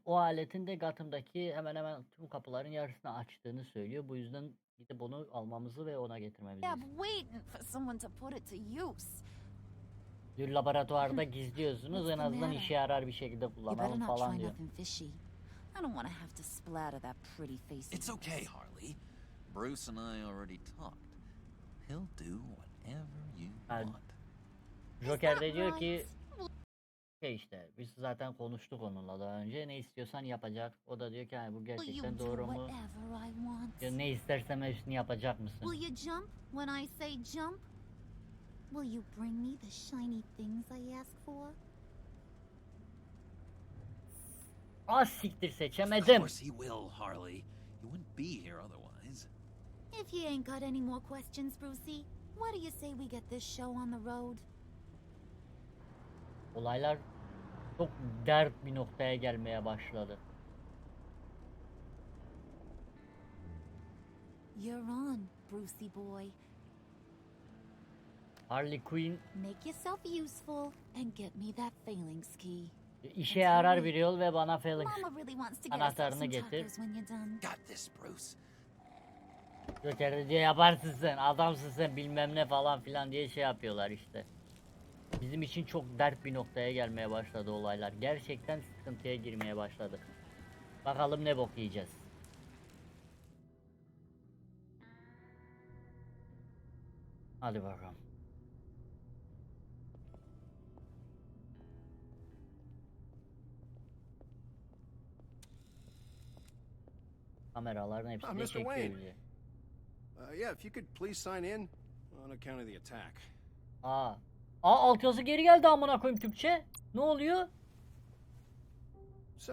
O aletin de Gotham'daki hemen hemen tüm kapıların yarısını açtığını söylüyor. Bu yüzden gidip onu almamızı ve ona getirmemizi Yeah, istiyor. waiting for someone to put it to use. Diyor, laboratuvarda gizliyorsunuz, en azından işe yarar bir şekilde You better kullanalım not falan try diyor. nothing fishy. I don't want to have to splatter that pretty face. It's okay, Harley. Bruce and I already talked. He'll do whatever you want. Joker de diyor ki işte biz zaten konuştuk onunla daha önce, ne istiyorsan yapacak. O da diyor ki yani bu gerçekten doğru mu? Diyor, ne istersem hepsini yapacak mısın? Will you jump when I say jump? Will you bring me the shiny things I ask for? Ah siktir, Of seçemedim. course he will, Harley. You wouldn't be here otherwise. If you ain't got any more questions, Brucey, what do you say we get this show on the road? Olaylar çok dert bir noktaya gelmeye başladı. You're on, Brucey boy. Harley Quinn Make yourself useful and get me that phalanx key. işe yarar bir yol ve bana Phalanx Mama really wants to get us anahtarını some getir. tacos when you're done. Got this, Bruce. Joker de diyor yaparsın sen, adamsın sen, bilmem ne falan filan diye şey yapıyorlar işte. Bizim için çok dert bir noktaya gelmeye başladı olaylar. Gerçekten sıkıntıya girmeye başladı. Bakalım ne bok yiyeceğiz. Hadi bakalım. Kameraların hepsi de Mr. çekiyor Wayne. bizi. Yeah, if you could please sign in on account of the attack. Aa. Altyazı geri geldi amına koyayım Türkçe. Ne oluyor? So,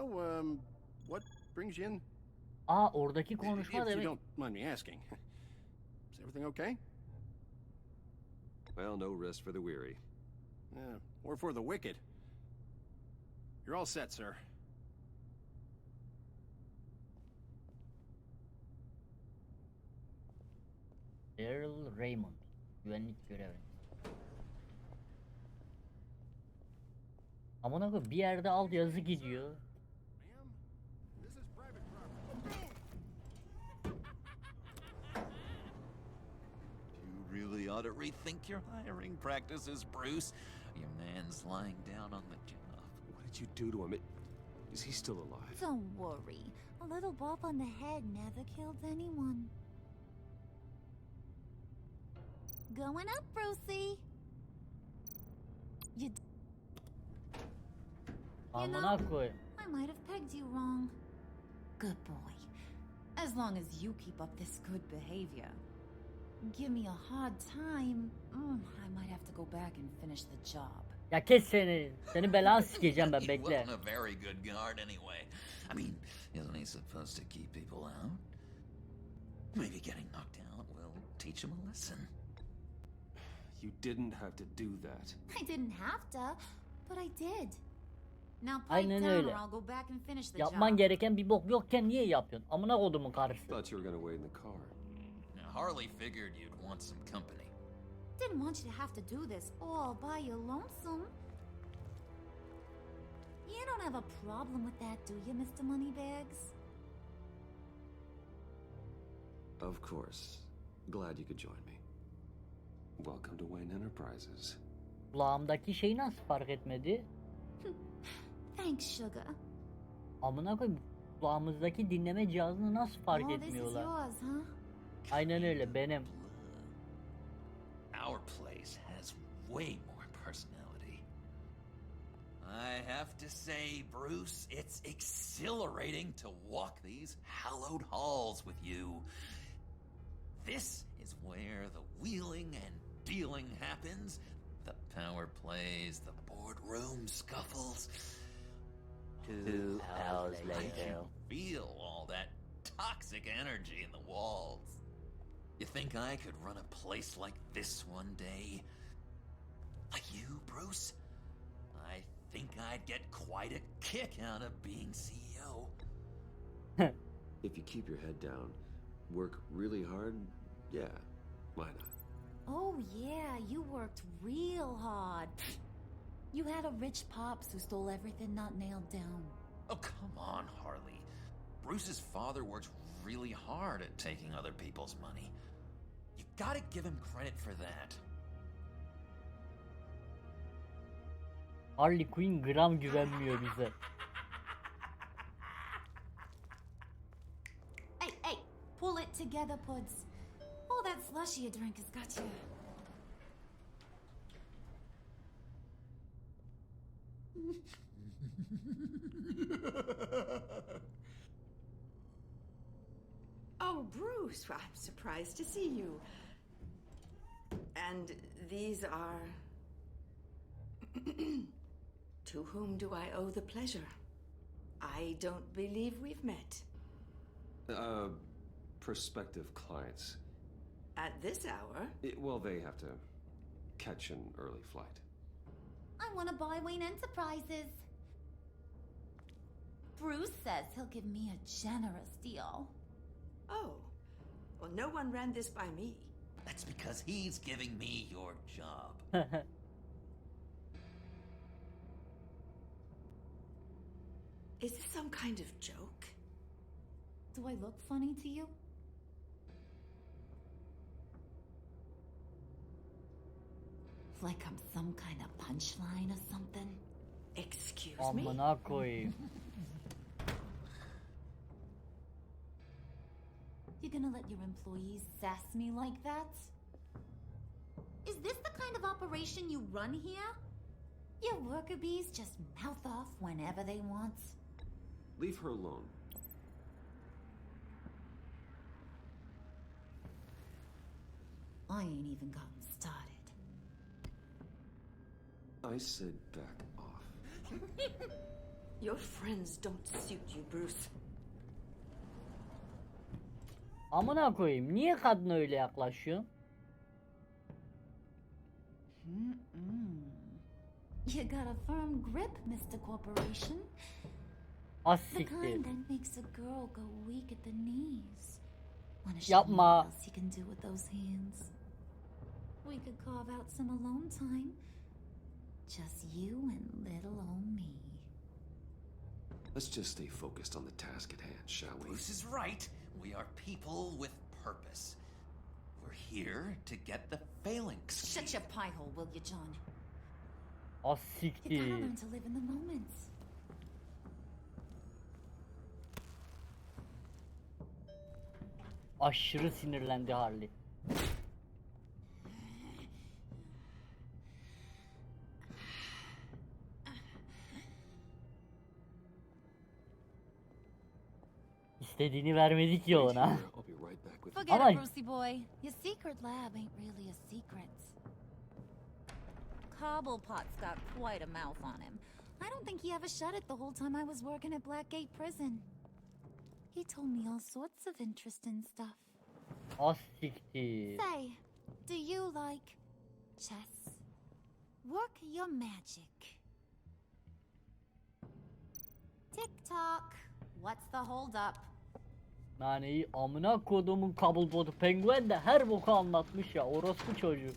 what brings you in? Oradaki konuşma If you demek. don't mind me asking. Is everything okay? Well, no rest for the weary. Yeah, or for the wicked. You're all set, sir. Daryl Raymond. Güvenlik görevi. Amına koyayım bir yerde altyazı gidiyor. You really ought to rethink your hiring practices, Bruce. Your man's lying down on the job. What did you do to him? Is he still alive? Don't worry. A little bump on the head never killed anyone. Going up, Brucey. You Amına koyayım. I might have pegged you wrong. Good boy. As long as you keep up this good behavior. Give me a hard time, I might have to go back and finish the job. Ya kes seni. Senin belanı sikeceğim ben, He bekle. wasn't a very good guard anyway. I mean, isn't he supposed to keep people out? Maybe getting knocked out will teach him a lesson. You didn't have to do that. I didn't have to, but I did. Now pipe Aynen down öyle. or I'll go back and finish the Yapman job. gereken bir bok yokken niye yapıyorsun? Amına kodumun karısı. Thought you were gonna wait in the car. Now, Harley figured you'd want some company. Didn't want you to have to do this all by your lonesome. You don't have a problem with that, do you, Mr. Moneybags? Of course. Glad you could join me. Welcome to Wayne Enterprises. Kulağımdaki şeyi nasıl fark etmedi? Thanks, Sugar. Amına koyayım. Kulağımızdaki dinleme cihazını nasıl fark Oh, this is etmiyorlar? yours, huh? Aynen öyle, benim. Our place has way more personality. I have to say, Bruce, it's exhilarating to walk these hallowed halls with you. This is where the wheeling and dealing happens, the power plays, the boardroom scuffles. 2 hours I later. can feel all that toxic energy in the walls. You think I could run a place like this one day? Like you, Bruce? I think I'd get quite a kick out of being CEO. If you keep your head down, work really hard, yeah, why not? Oh, yeah, you worked real hard. You had a rich pops who stole everything not nailed down. Oh, come on, Harley. Bruce's father worked really hard at taking other people's money. You gotta give him credit for that. Harley Quinn gram güvenmiyor bize. Hey, pull it together, Puds. All that slushy you drink has got you. Oh, Bruce, well, I'm surprised to see you. And these are... To whom do I owe the pleasure? I don't believe we've met. Prospective clients. At this hour? Well, they have to catch an early flight. I want to buy Wayne Enterprises. Bruce says he'll give me a generous deal. Oh, well, no one ran this by me. That's because he's giving me your job. Is this some kind of joke? Do I look funny to you? Like I'm some kind of punchline or something? Excuse me? Amına koyayım. You gonna let your employees sass me like that? Is this the kind of operation you run here? Your worker bees just mouth off whenever they want? Leave her alone. I ain't even gotten started. I said back off. Your friends don't suit you, Bruce. Amına koyayım. Niye kadına öyle yaklaşıyor? You got a firm grip, Mr. Corporation. Az The siktir. kind that makes a girl go weak at the knees. Wanna show me Yapma. what else you can do with those hands? We could carve out some alone time. Just you and little old me. Let's just stay focused on the task at hand, shall we? Bruce is right. We are people with purpose. We're here to get the phalanx. Shut your pie hole, will you, John? Az You gotta siktir. learn to live in the moment. Aşırı sinirlendi Harley. İstediğini vermedik ya ona. I'll be right back with you. Forget Ama- it, Brucey boy. Your secret lab ain't really a secret. Cobblepot's got quite a mouth on him. I don't think he ever shut it the whole time I was working at Blackgate Prison. He told me all sorts of interesting stuff. Az siktir. Say, do you like chess? Work your magic. Tick-tock. What's the hold-up? Yani amına kodumun kabul penguen de her boku anlatmış ya, orospu çocuğu.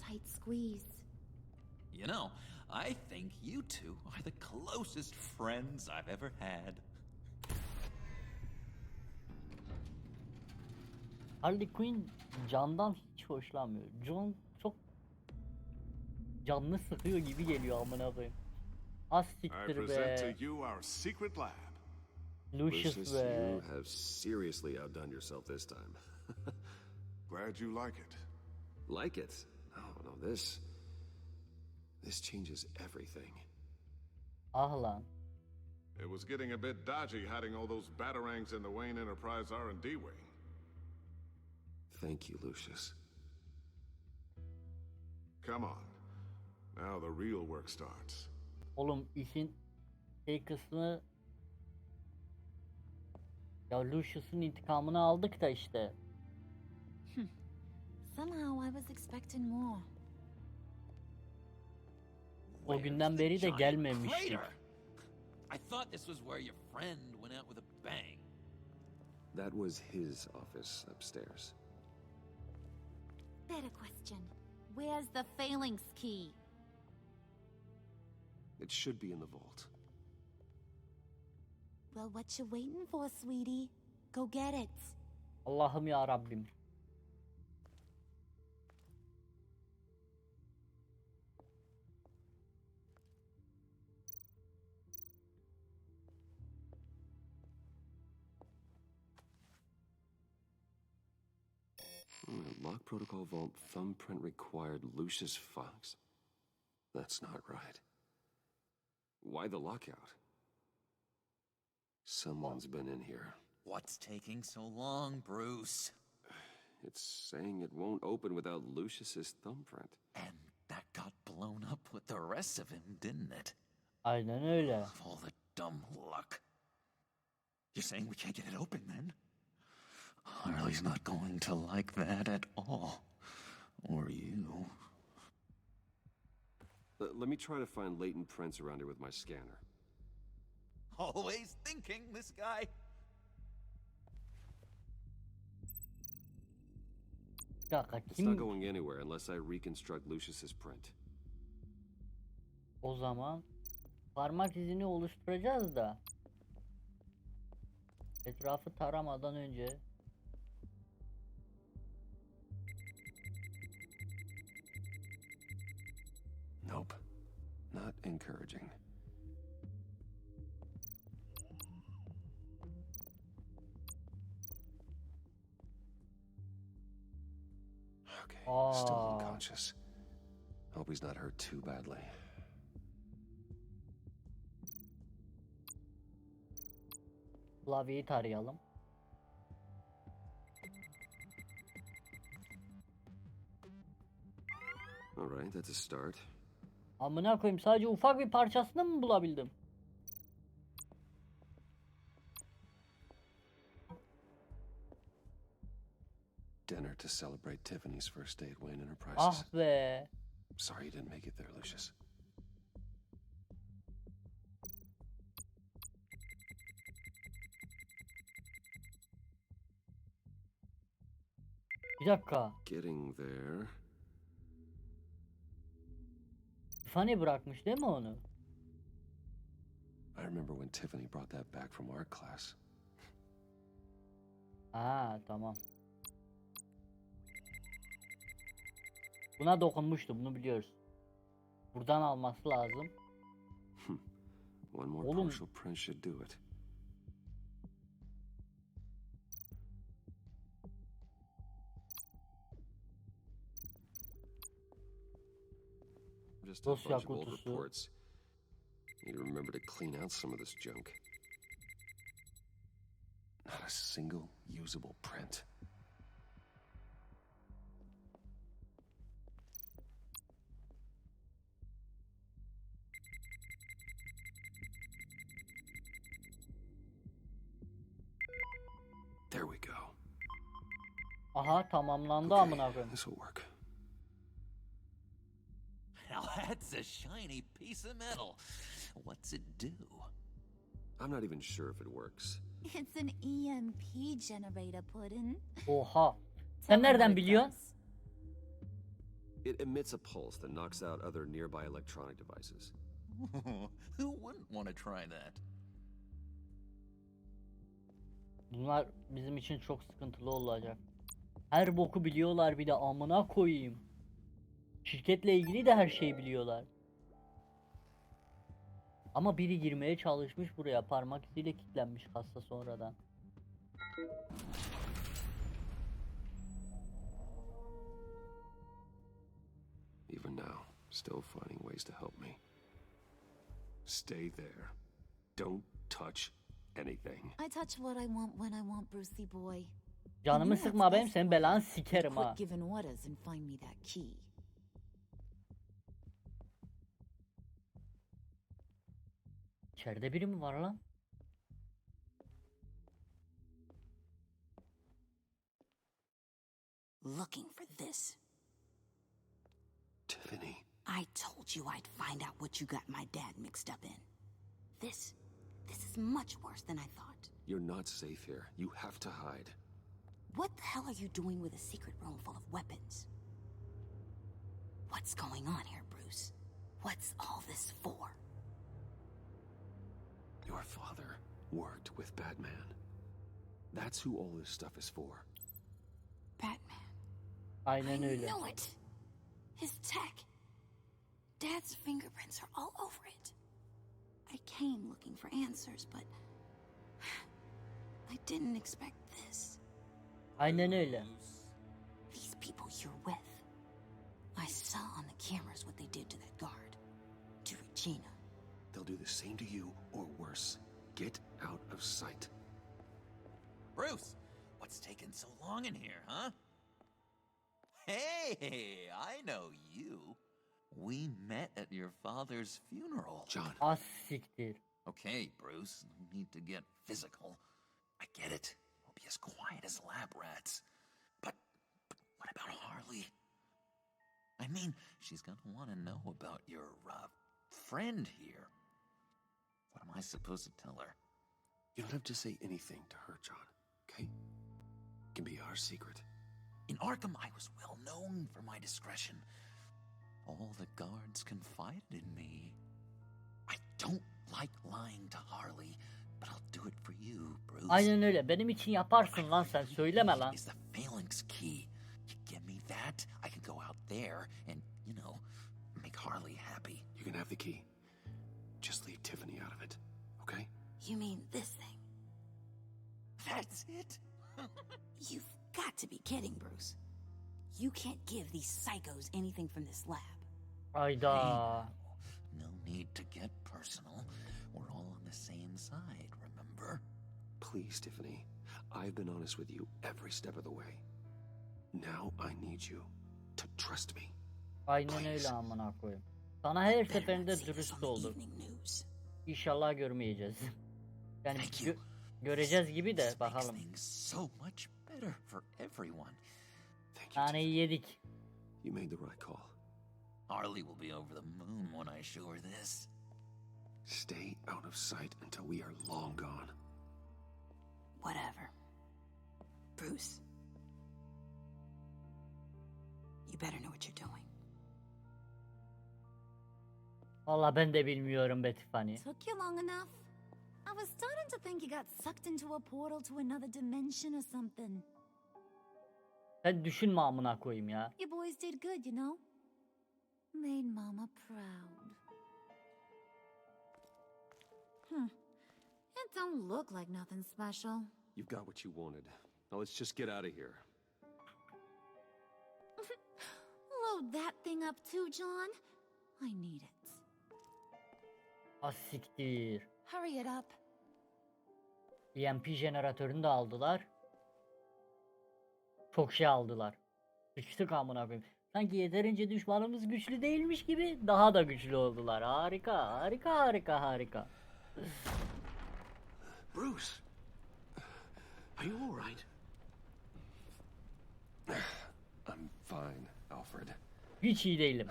Tight squeeze. You know, I think you two are the closest friends I've ever had. Harley Quinn John'dan hiç hoşlanmıyor. John çok canını sıkıyor gibi geliyor amına koyayım. Az I siktir present be. to you our secret lab. Lucius Lucius, be. you have seriously outdone yourself this time. Glad you like it. Like it? No, this changes everything. Ah lan. It was getting a bit dodgy hiding all those batarangs in the Wayne Enterprise R&D wing. Thank you, Lucius. Come on. Now the real work starts. Oğlum işin kısmı ya Lucius'un intikamını aldık da işte. Somehow I was expecting more. O günden beri de gelmemiştik. I thought this was where your friend went out with a bang. That was his office upstairs. Better question. Where's the phalanx key? It should be in the vault. Well, what you waiting for, sweetie? Go get it. Allah'ım ya Rabbim. Lock protocol vault thumbprint required Lucius Fox. That's not right. Why the lockout? Someone's been in here. What's taking so long, Bruce? It's saying it won't open without Lucius's thumbprint. And that got blown up with the rest of him, didn't it? Aynen öyle. Of all the dumb luck. You're saying we can't get it open then? Harley's not going to like that at all. Or you. Let me try to find latent prints around here with my scanner. Always thinking, this guy. It's not going anywhere unless I reconstruct Lucius's print. O zaman parmak izini oluşturacağız da etrafı taramadan önce Nope. Not encouraging. Okay, still unconscious. Hope he's not hurt too badly. klavyeyi tarayalım. All right, that's a start. Amına koyayım, sadece ufak bir parçasını mı bulabildim? Dinner to celebrate Tiffany's first day at Wayne Enterprises. Ah be. Sorry you didn't make it there, Lucius. Bir dakika. Getting there. Tiffany bırakmış değil mi onu? I remember when Tiffany brought that back from art class. Ha tamam. Buna dokunmuştu, bunu biliyoruz. Buradan alması lazım. One more partial print should do it. Just a bunch of old reports. Need to remember to clean out some of this junk. Not a single usable print. There we go. Aha, tamamlandı amına koyayım. This will work. Now that's a shiny piece of metal. What's it do? I'm not even sure if it works. It's an EMP generator, Puddin'. Oha. Sen nereden biliyorsun? It emits a pulse that knocks out other nearby electronic devices. Who wouldn't want to try that? Bunlar bizim için çok sıkıntılı olacak. Her boku biliyorlar bir de, amına koyayım. Şirketle ilgili de her şeyi biliyorlar. Ama biri girmeye çalışmış buraya, parmak iziyle kilitlenmiş kasa sonradan. Even now, still finding ways to help me. Stay there. Don't touch anything. I touch what I want when I want, Brucey boy. Canımı sıkma benim, senin belanı sikerim ha. Quit giving orders and find me that key. İçeride biri mi var lan? Looking for this. Tiffany. I told you I'd find out what you got my dad mixed up in. This is much worse than I thought. You're not safe here. You have to hide. What the hell are you doing with a secret room full of weapons? What's going on here, Bruce? What's all this for? Your father worked with Batman. That's who all this stuff is for. Batman. Aynen I öyle. know it. His tech. Dad's fingerprints are all over it. I came looking for answers, but I didn't expect this. Aynen öyle. These people you're with. I saw on the cameras what they did to that guard. To Regina. They'll do the same to you or worse. Get out of sight. Bruce, what's taking so long in here, huh? Hey, I know you. We met at your father's funeral. John. Az siktir. Okay, Bruce, no need to get physical. I get it. We'll be as quiet as lab rats. But what about Harley? I mean, she's gonna want to know about your, friend here. What am I supposed to tell her? You don't have to say anything to her, John, okay? It can be our secret. In Arkham, I was well known for my discretion. All the guards confided in me. I don't like lying to Harley, but I'll do it for you, Bruce. Aynen öyle. Benim için yaparsın lan sen. Söyleme lan. Is the phalanx key. You give me that, I can go out there and, make Harley happy. You can have the key. Just leave Tiffany out of it, okay? You mean this thing? That's it? You've got to be kidding, Bruce. You can't give these psychos anything from this lab. Ayda. No need to get personal. We're all on the same side, remember? Please, Tiffany. I've been honest with you every step of the way. Now I need you to trust me. Aynen öyle amına koyayım. Sana her seferinde dürüst oldum. İnşallah görmeyeceğiz. Yani göreceğiz gibi de bakalım. So much better for everyone. Taneyi yedik. You made the right call. Harley will be over the moon when I show her this. Stay out of sight until we are long gone. Whatever. Bruce. You better know what you're doing. Vallahi ben de bilmiyorum be Tiffany. Took you long enough? I was starting to think you got sucked into a portal to another dimension or something. Sen düşünme amına koyayım ya. You boys did good, you know? Made Mama proud. It don't look like nothing special. You've got what you wanted. Now let's just get out of here. Load that thing up too, John. I need it. Asiktir. Hurry it up. EMP jeneratörünü de aldılar. Çok şey aldılar. Sıçtık amına koyayım. Sanki yeterince düşmanımız güçlü değilmiş gibi daha da güçlü oldular. Harika, harika, harika, harika. Bruce, are you all right? I'm fine, Alfred. Hiç iyi değilim.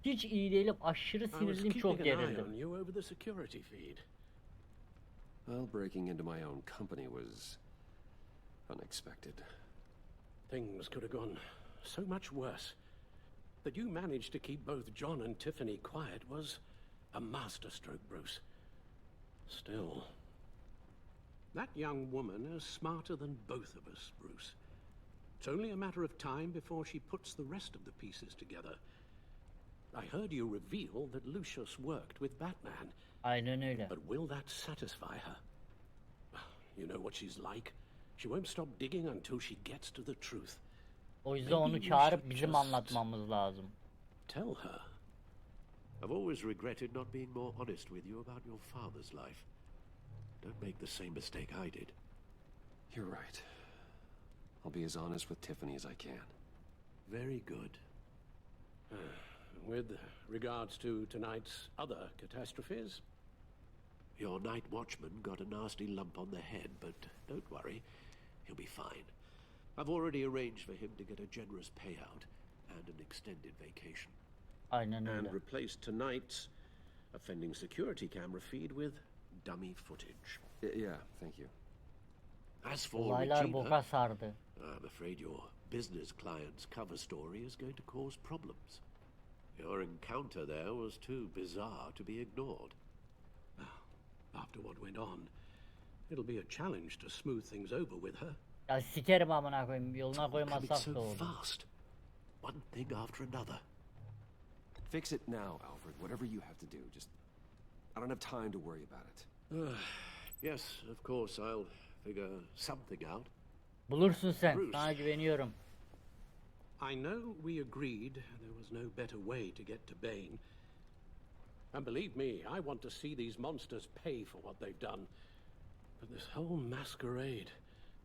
Hiç iyi değilim. Aşırı sinirliyim, çok gerildim. Well, breaking into my own company was unexpected. Things could have gone so much worse. That you managed to keep both John and Tiffany quiet was a masterstroke, Bruce. Still, that young woman is smarter than both of us, Bruce. It's only a matter of time before she puts the rest of the pieces together. I heard you reveal that Lucius worked with Batman. Aynen öyle. But will that satisfy her? You know what she's like. She won't stop digging until she gets to the truth. O yüzden onu çağırıp bizim anlatmamız lazım. Tell her. I've always regretted not being more honest with you about your father's life. Don't make the same mistake I did. You're right. I'll be as honest with Tiffany as I can. Very good. With regards to tonight's other catastrophes? Your night watchman got a nasty lump on the head, but don't worry, he'll be fine. I've already arranged for him to get a generous payout and an extended vacation. Aynen öyle. And replaced tonight's offending security camera feed with dummy footage. Yeah, thank you. As for Olaylar Regina, boka sardı. I'm afraid your business client's cover story is going to cause problems. Your encounter there was too bizarre to be ignored. After what went on, it'll be a challenge to smooth things over with her. Ya sikerim amına koyayım. Yoluna Coming koymazsak so da olur. fast. One thing after another. Fix it now, Alfred. Whatever you have to do. Just... I don't have time to worry about it. Yes, of course, I'll figure something out. Bulursun sen. Bruce. Sana güveniyorum. I know we agreed there was no better way to get to Bane. And believe me, I want to see these monsters pay for what they've done. But this whole masquerade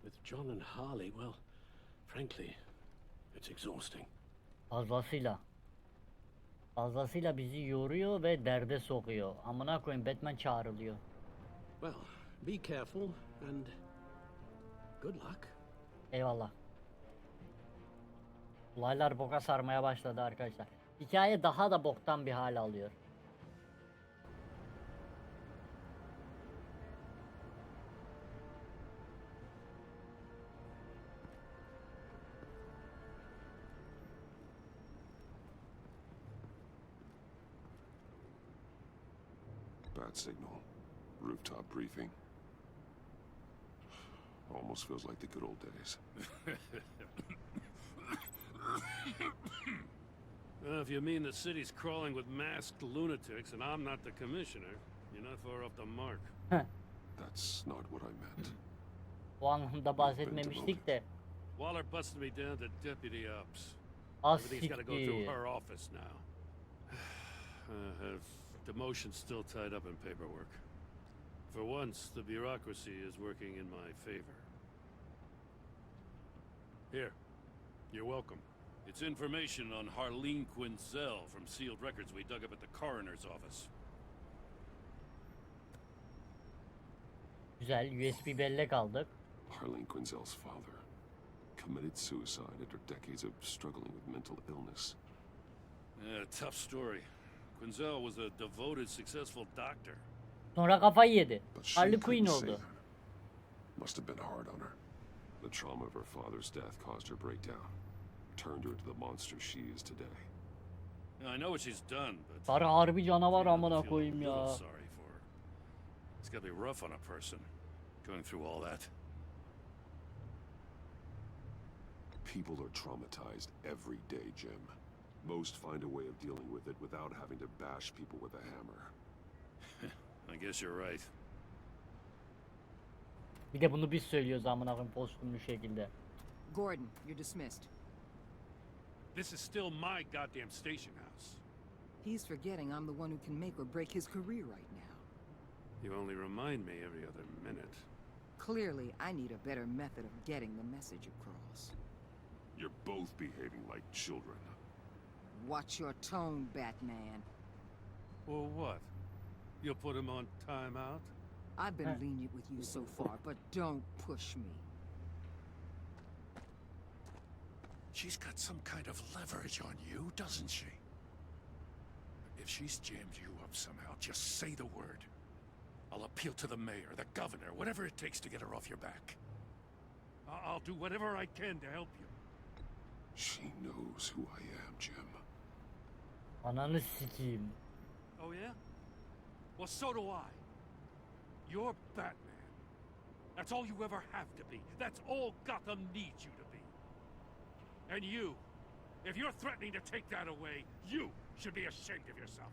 with John and Harley, well, frankly, it's exhausting. Fazlasıyla. Fazlasıyla bizi yoruyor ve derde sokuyor. Amına koyayım, Batman çağrılıyor. Well, be careful and good luck. Eyvallah. Olaylar boka sarmaya başladı arkadaşlar. Hikaye daha da boktan bir hal alıyor. Bad signal. Rooftop briefing. Almost feels like the good old days. If you mean the city's crawling with masked lunatics and I'm not the commissioner, you're not far off the mark. That's not what I meant. O anlamda bahsetmemiştik de. Waller busted me down to deputy ops. Az Everything's got to go through siktir. her office now. Have demotion still tied up in paperwork. For once, the bureaucracy is working in my favor. Here, you're welcome. It's information on Harleen Quinzel from sealed records we dug up at the coroner's office. Güzel, USB bellek aldık. Harleen Quinzel's father committed suicide after decades of struggling with mental illness. Yeah, tough story. Quinzel was a devoted, successful doctor. Sonra kafayı yedi. But she Harley couldn't Quinn save oldu. him. Must have been hard on her. The trauma of her father's death caused her breakdown. Turned her into the monster she is today. I know what she's done, but Sarı harbi canavar amına I feel a koyayım little ya. sorry for her. It's gotta be rough on a person, going through all that. People are traumatized every day, Jim. Most find a way of dealing with it without having to bash people with a hammer. I guess you're right. Bir de bunu biz söylüyoruz amına koyayım postumlu şekilde. Gordon, you're dismissed. This is still my goddamn station house. He's forgetting I'm the one who can make or break his career right now. You only remind me every other minute. Clearly, I need a better method of getting the message across. You're both behaving like children. Watch your tone, Batman. Well, what? You'll put him on timeout? I've been lenient with you so far, but don't push me. She's got some kind of leverage on you, doesn't she? If she's jammed you up somehow, just say the word. I'll appeal to the mayor, the governor, whatever it takes to get her off your back. I'll do whatever I can to help you. She knows who I am, Jim. Ananı sikeyim. Oh, yeah? Well, so do I. You're Batman. That's all you ever have to be. That's all Gotham needs you to be. And you, if you're threatening to take that away, you should be ashamed of yourself.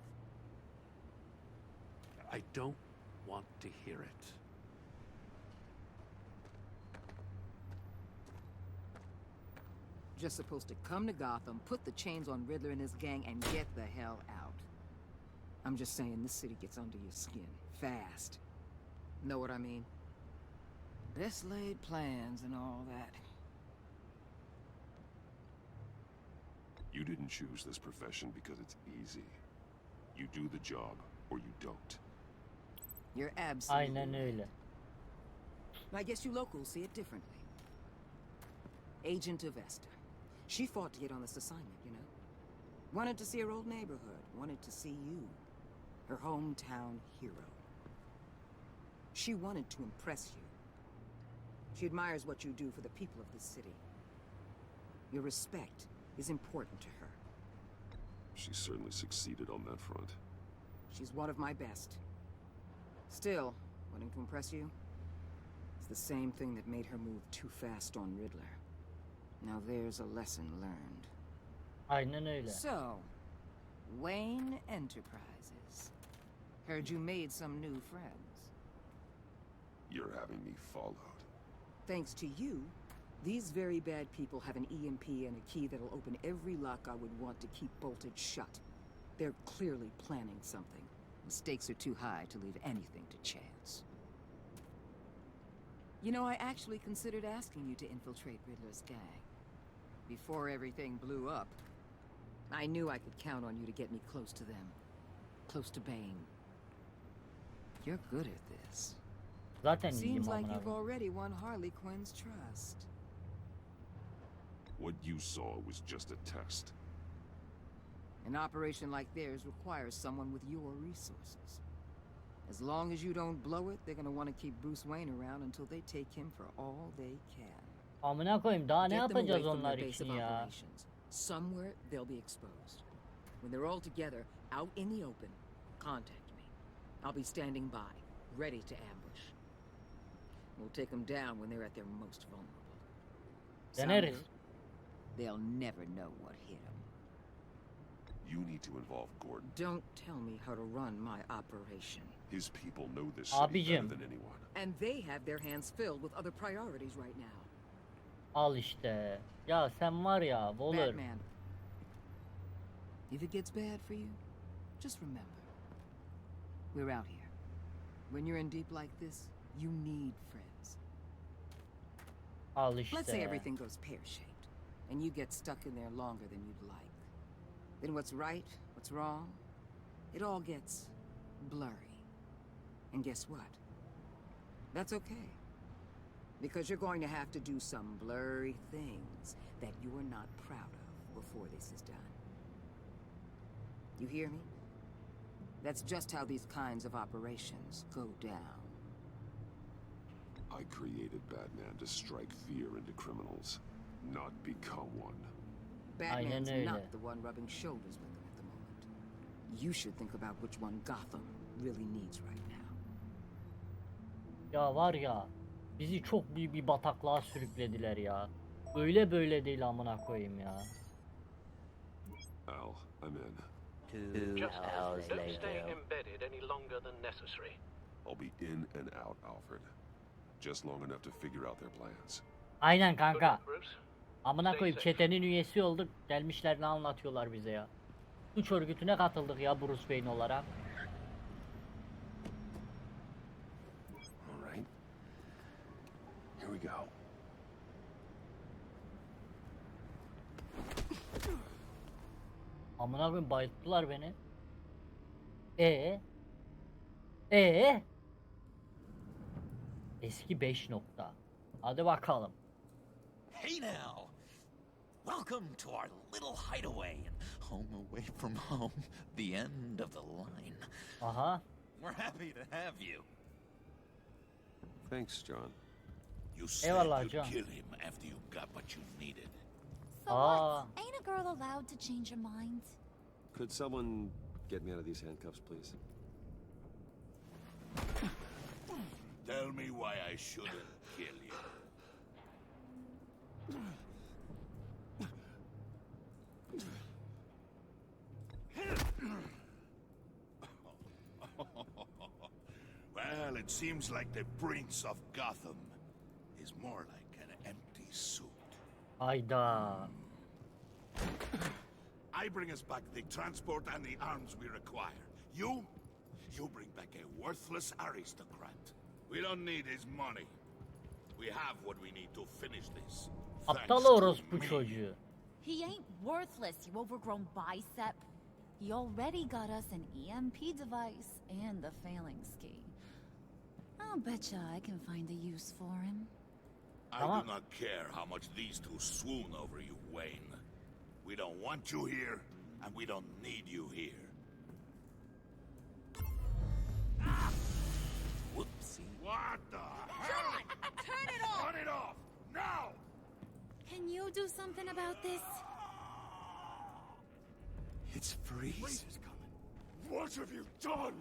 I don't want to hear it. Just supposed to come to Gotham, put the chains on Riddler and his gang, and get the hell out. I'm just saying, this city gets under your skin. Fast. Know what I mean? Best laid plans and all that. You didn't choose this profession because it's easy. You do the job, or you don't. You're absolutely Aynen öyle. I guess you locals see it differently. Agent Avesta. She fought to get on this assignment, you know? Wanted to see her old neighborhood. Wanted to see you. Her hometown hero. She wanted to impress you. She admires what you do for the people of this city. Your respect is important to her. She certainly succeeded on that front. She's one of my best. Still, wanting to impress you is the same thing that made her move too fast on Riddler. Now there's a lesson learned. Aynen öyle. So, Wayne Enterprises. Heard you made some new friends. You're having me followed. Thanks to you, these very bad people have an EMP and a key that'll open every lock I would want to keep bolted shut. They're clearly planning something. The stakes are too high to leave anything to chance. You know, I actually considered asking you to infiltrate Riddler's gang. Before everything blew up, I knew I could count on you to get me close to them. Close to Bane. You're good at this. Zaten Seems iyiyim like amına you've koyayım. already won Harley Quinn's trust. What you saw was just a test. An operation like theirs requires someone with your resources. As long as you don't blow it, they're gonna want to keep Bruce Wayne around until they take him for all they can. Amına koyayım daha ne Get them away yapacağız from onlar their base için of ya? operations. Somewhere they'll be exposed. When they're all together, out in the open, contact me. I'll be standing by, ready to ambush. We'll take them down when they're at their most vulnerable. Deneriz. Sound good? They'll never know what hit them. You need to involve Gordon. Don't tell me how to run my operation. His people know this city Abicim. better than anyone. And they have their hands filled with other priorities right now. Al işte. Ya sen var ya Waller. Batman. If it gets bad for you, just remember. We're out here. When you're in deep like this, you need friends. Al işte. Let's say everything goes pear-shaped, and you get stuck in there longer than you'd like. Then what's right, what's wrong, it all gets blurry. And guess what? That's okay. Because you're going to have to do some blurry things that you're not proud of before this is done. You hear me? That's just how these kinds of operations go down. I created Batman to strike fear into criminals, not become one. Batman's Aynen öyle. not the one rubbing shoulders with them at the moment. You should think about which one Gotham really needs right now. Ya var ya bizi çok büyük bir bataklığa sürüklediler ya. Öyle böyle değil amına koyayım ya. Al, I'm in. Just don't stay embedded any longer than necessary. I'll be in and out, Alfred. Just long enough to figure out their plans. Aynen Good kanka. luck, Bruce. Amına koyayım çetenin üyesi olduk. Gelmişler ne anlatıyorlar bize ya. Suç örgütüne katıldık ya Bruce Wayne olarak. All right. Here we go. Amına koyayım bayılttılar beni. Eski 5 nokta. Hadi bakalım. Hey now! Welcome to our little hideaway and home away from home, the end of the line. Aha. We're happy to have you. Thanks, John. You said Eyvallah, you'd John. kill him after you got what you needed. So Ah. what? Ain't a girl allowed to change her mind? Could someone get me out of these handcuffs, please? Tell me why I shouldn't kill you. Well, it seems like the Prince of Gotham is more like an empty suit. Hayda. I bring us back the transport and the arms we require. You bring back a worthless aristocrat. We don't need his money. We have what we need to finish this. Aptal orospu çocuğu. He ain't worthless, you overgrown bicep. He already got us an EMP device and the failing ski. I'll betcha I can find a use for him. I do not care how much these two swoon over you, Wayne. We don't want you here, and we don't need you here. Whoopsie. What the hell? John! Turn it off! Turn it off! Now! Can you do something about this? It's Freeze. Freeze is coming. What have you done?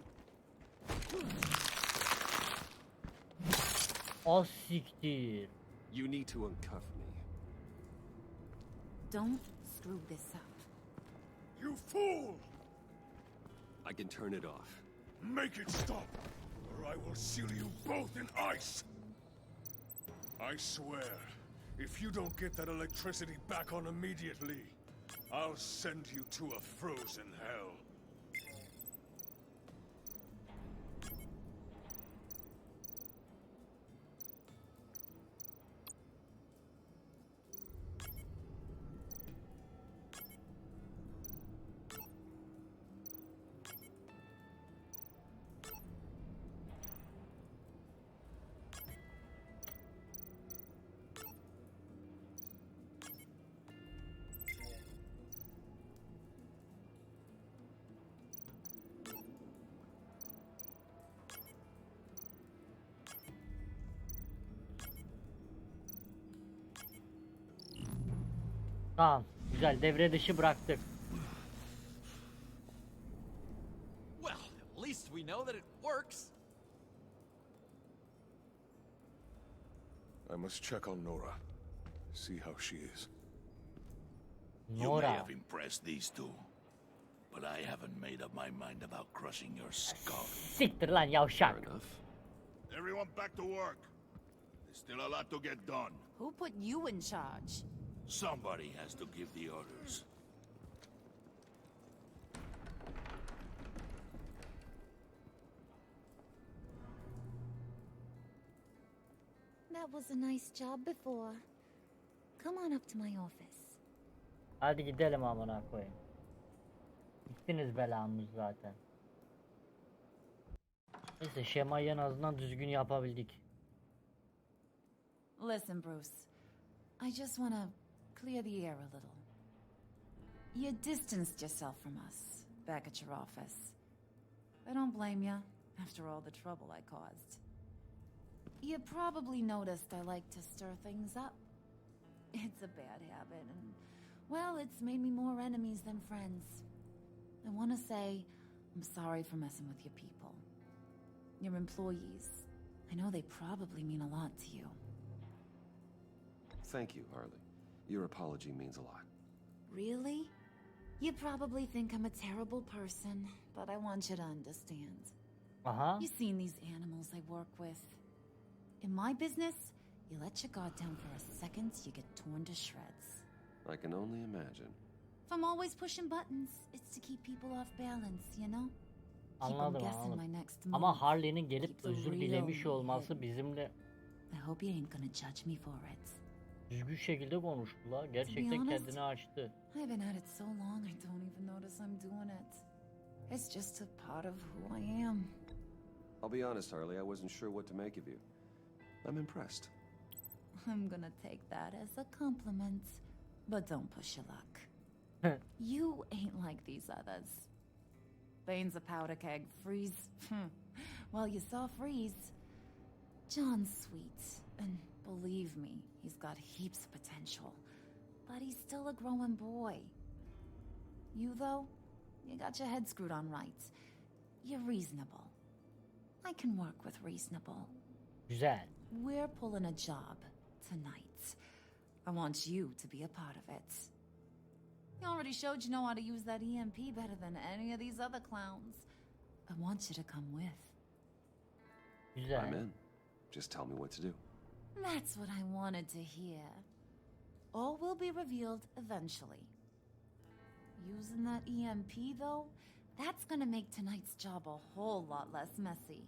O siktir. You need to uncuff me. Don't screw this up. You fool! I can turn it off. Make it stop, or I will seal you both in ice! I swear, if you don't get that electricity back on immediately, I'll send you to a frozen hell. Tamam. Güzel. Devre dışı bıraktık. Well, at least we know that it works. I must check on Nora. See how she is. You Nora. may have impressed these two, but I haven't made up my mind about crushing your skull. Siktir lan yavşak. Fair enough. Everyone back to work. There's still a lot to get done. Who put you in charge? Somebody has to give the orders. That was a nice job before. Come on up to my office. Hadi gidelim amına koyayım. Gittiniz belamız zaten. Neyse şemayı en azından düzgün yapabildik. Listen, Bruce. I just want to clear the air a little. You distanced yourself from us back at your office. I don't blame you after all the trouble I caused. You probably noticed I like to stir things up. It's a bad habit, and, well, it's made me more enemies than friends. I want to say I'm sorry for messing with your people. Your employees. I know they probably mean a lot to you. Thank you, Harley. Your apology means a lot. Really? You probably think I'm a terrible person, but I want you to understand. You've seen these animals I work with. In my business, you let your guard down for a second, you get torn to shreds. I can only imagine. If I'm always pushing buttons, it's to keep people off balance, you know? Anladım anladım. Ama Harley'nin gelip özür dilemiş olması bizimle I hope you ain't gonna judge me for it. düzgün şekilde konuştular. Gerçekten kendini açtı. I've been at it so long I don't even notice I'm doing it. It's just a part of who I am. I'll be honest, Harley, I wasn't sure what to make of you. I'm impressed. I'm gonna take that as a compliment, but don't push your luck. You ain't like these others. Bane's a powder keg. Freeze. Well, you saw Freeze. John's sweet, and believe me, he's got heaps of potential. But he's still a growing boy. You, though, you got your head screwed on right. You're reasonable. I can work with reasonable. Güzel. We're pulling a job tonight. I want you to be a part of it. You already showed you know how to use that EMP better than any of these other clowns. I want you to come with. Güzel. I'm in. Just tell me what to do. That's what I wanted to hear. All will be revealed eventually. Using that EMP, though, that's gonna make tonight's job a whole lot less messy.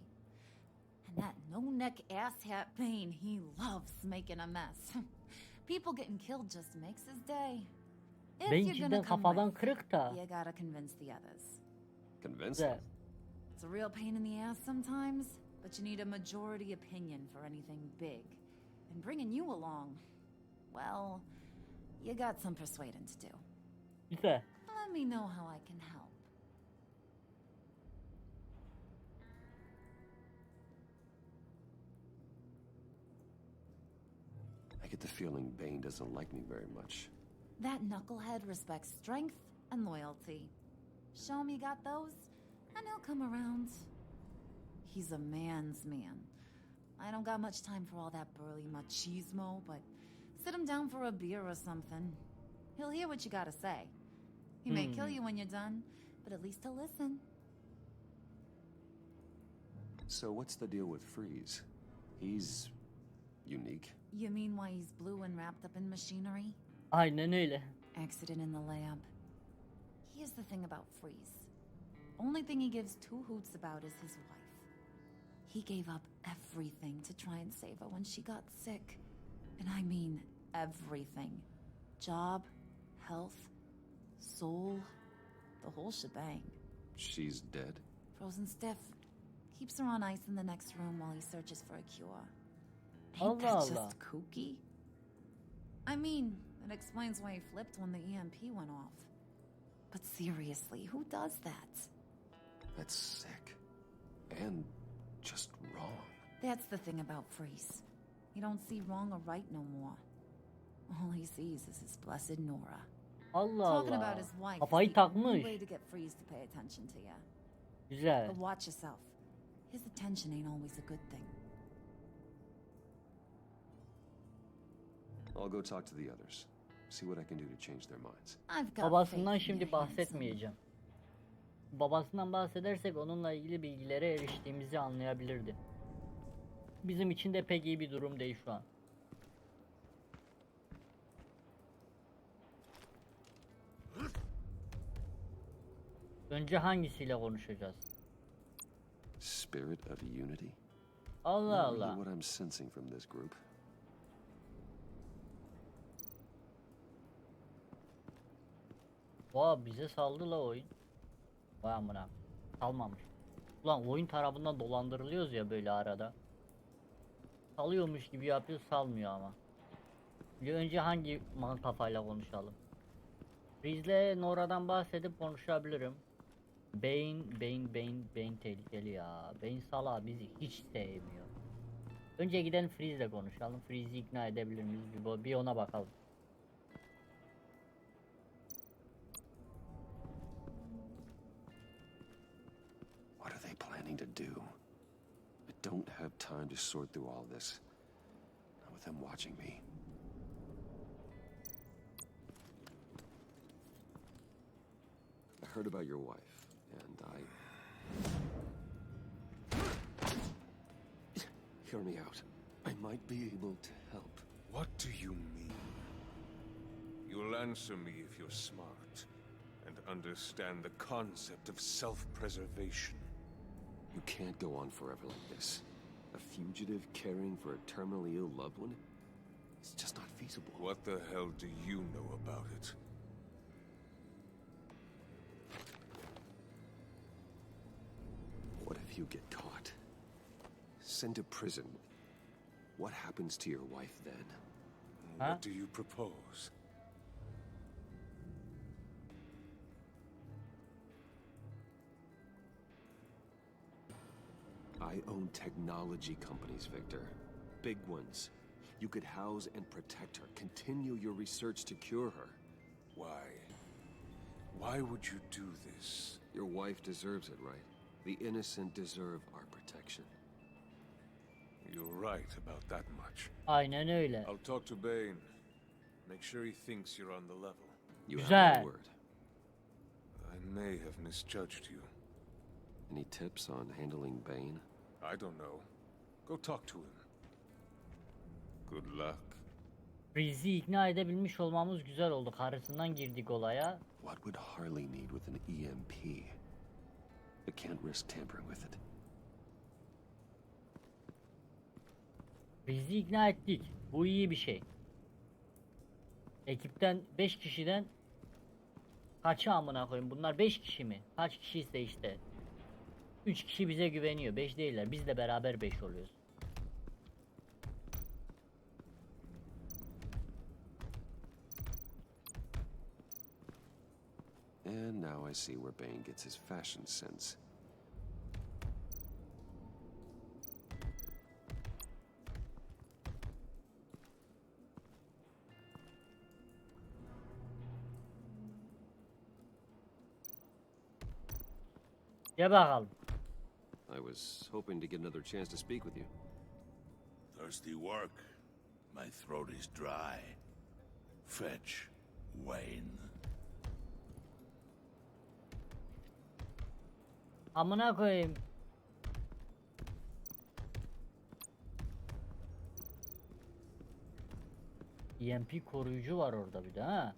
And that no-neck asshat Bane, he loves making a mess. People getting killed just makes his day. If Bane you're cidden gonna come kafadan with, kırık da. you gotta convince the others. Convince Güzel. It's a real pain in the ass sometimes, but you need a majority opinion for anything big. And bringing you along, well, you got some persuading to do. Güzel. Let me know how I can help. I get the feeling Bane doesn't like me very much. That knucklehead respects strength and loyalty. Show him you got those, and he'll come around. He's a man's man. I don't got much time for all that burly machismo, but sit him down for a beer or something. He'll hear what you gotta say. He may kill you when you're done, but at least he'll listen. So what's the deal with Freeze? He's unique. You mean why he's blue and wrapped up in machinery? Aynen öyle. Accident in the lab. Here's the thing about Freeze. Only thing he gives two hoots about is his wife. He gave up everything to try and save her when she got sick. And I mean everything. Job, health, soul, the whole shebang. She's dead? Frozen stiff. Keeps her on ice in the next room while he searches for a cure. Ain't that just kooky? I mean, it explains why he flipped when the EMP went off. But seriously, who does that? That's sick. And just wrong. That's the thing about Freeze. He don't see wrong or right no more. All he sees is his blessed Nora. Allah Talking Allah. about his wife Kafayı is the only takmış. way to get Freeze to pay attention to you. Güzel. But watch yourself. His attention ain't always a good thing. I'll go talk to the others. See what I can do to change their minds. I've got Babasından faith in şimdi your handsome. bahsetmeyeceğim. Babasından bahsedersek onunla ilgili bilgilere eriştiğimizi anlayabilirdi. Bizim için de pek iyi bir durum değil şu an. Önce hangisiyle konuşacağız? Spirit of unity? Allah Not really Allah. what I'm sensing from this group. Vay bize saldı la oyun. Vay amına. Salmamış. Ulan oyun tarafından dolandırılıyoruz ya böyle arada. Salıyormuş gibi yapıyor, salmıyor ama. Bir önce hangi kafayla konuşalım? Riz'le Nora'dan bahsedip konuşabilirim. Bane tehlikeli ya. Bane salağı bizi hiç sevmiyor. Önce giden Freeze'le konuşalım. Freeze'i ikna edebilir miyiz? Bir ona bakalım. What are they planning to do? I don't have time to sort through all this. Not with them watching me. I heard about your wife, and Hear me out. I might be able to help. What do you mean? You'll answer me if you're smart and understand the concept of self-preservation. You can't go on forever like this. A fugitive caring for a terminally ill loved one? It's just not feasible. What the hell do you know about it? What if you get caught? Sent to prison. What happens to your wife then? What do you propose? I own technology companies, Victor. Big ones. You could house and protect her. Continue your research to cure her. Why? Why would you do this? Your wife deserves it, right? The innocent deserve our protection. You're right about that much. Aynen öyle. I'll talk to Bane. Make sure he thinks you're on the level. You have Güzel. my word. I may have misjudged you. Any tips on handling Bane? I don't know. Go talk to him. Good luck. Riz'i ikna edebilmiş olmamız güzel oldu. Karısından girdik olaya. What would Harley need with an EMP? I can't risk tampering with it. Bizi ikna ettik. Bu iyi bir şey. Ekipten 5 kişiden kaçı amına koyayım? Bunlar 5 kişi mi? Kaç kişiyse işte. 3 kişi bize güveniyor. 5 değiller. Biz de beraber 5 oluyoruz. And now I see where Bane gets his fashion sense. Gel bakalım. I was hoping to get another chance to speak with you. Thirsty work. My throat is dry. Fetch, Wayne. Amına koyayım. EMP koruyucu var orada bir de ha.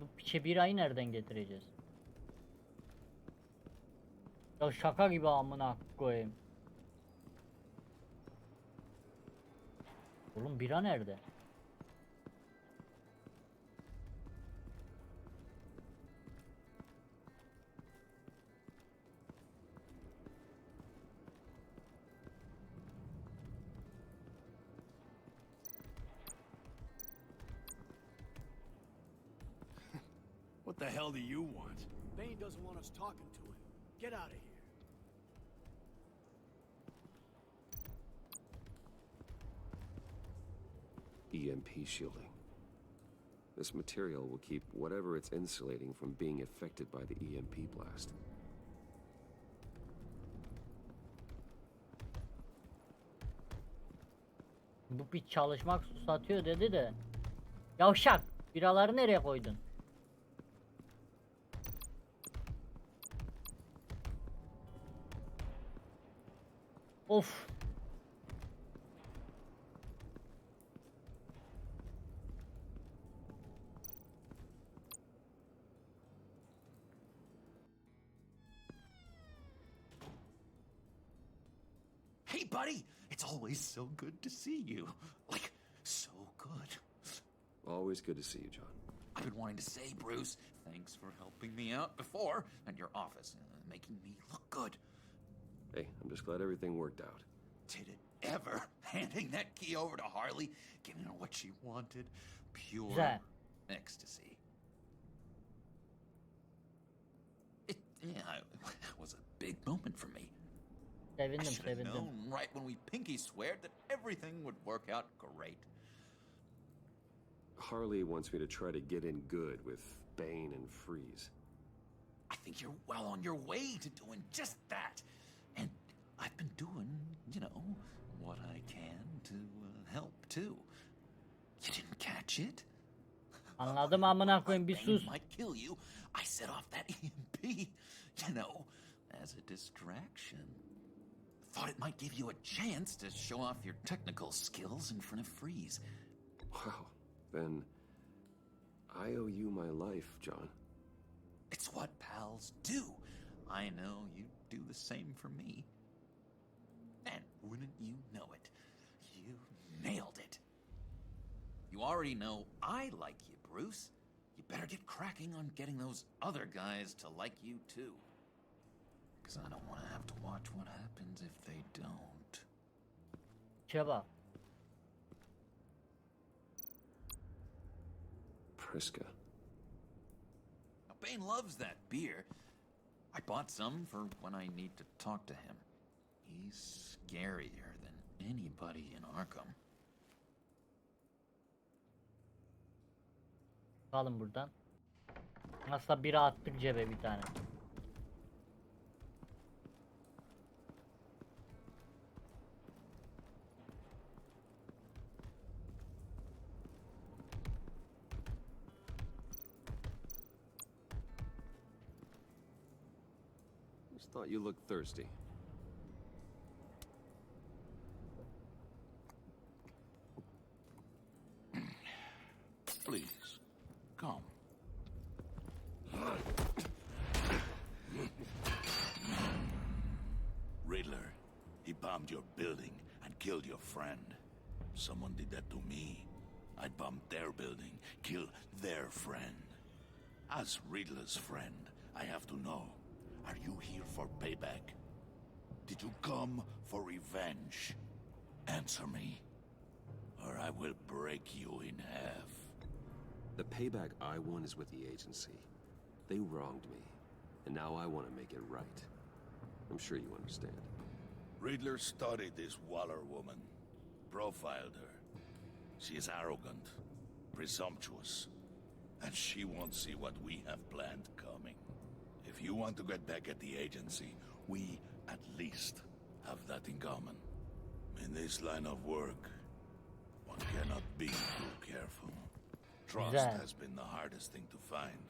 Bu piçe birayı nereden getireceğiz? Ya şaka gibi amına koyayım. Oğlum bira nerede? What the hell do you want? Bane doesn't want us talking to him. Get out of here. EMP shielding. This material will keep whatever it's insulating from being affected by the EMP blast. Bu bir çalışmak satıyor dedi de. Yavşak, biraları nereye koydun? Of. Hey, buddy! It's always so good to see you. Like, so good. Always good to see you, John. I've been wanting to say, Bruce, thanks for helping me out before at your office, making me look good. Hey, I'm just glad everything worked out. Did it ever? Handing that key over to Harley, giving her what she wanted, pure Güzel. ecstasy. It was a big moment for me. I Sevindim, should have sevindim. known right when we pinky sweared that everything would work out great. Harley wants me to try to get in good with Bane and Freeze. I think you're well on your way to doing just that. And I've been doing, what I can to help too. You didn't catch it? Anladım amına koyayım, bir sus. Might kill you. I set off that EMP, as a distraction. Thought it might give you a chance to show off your technical skills in front of Freeze. Wow, then I owe you my life, John. It's what pals do. I know you do the same for me. And wouldn't you know it, you nailed it. You already know I like you, Bruce. You better get cracking on getting those other guys to like you too. Because I don't want to have to watch what happens if they don't. Çaba. Priska. Now, Bane loves that beer. I bought some for when I need to talk to him. He's scarier than anybody in Arkham. Alın buradan. Aslında biri attık cebe bir tane. Just thought you looked thirsty. Please, come. bombed your building and killed your friend. Someone did that to me. I'd bomb their building, kill their friend. As Riddler's friend, I have to know, are you here for payback? Did you come for revenge? Answer me, or I will break you in half. The payback I want is with the agency. They wronged me, and now I want to make it right. I'm sure you understand. Riddler studied this Waller woman, profiled her. She is arrogant, presumptuous, and she won't see what we have planned coming. If you want to get back at the agency, we at least have that in common. In this line of work, one cannot be too careful. Trust has been the hardest thing to find,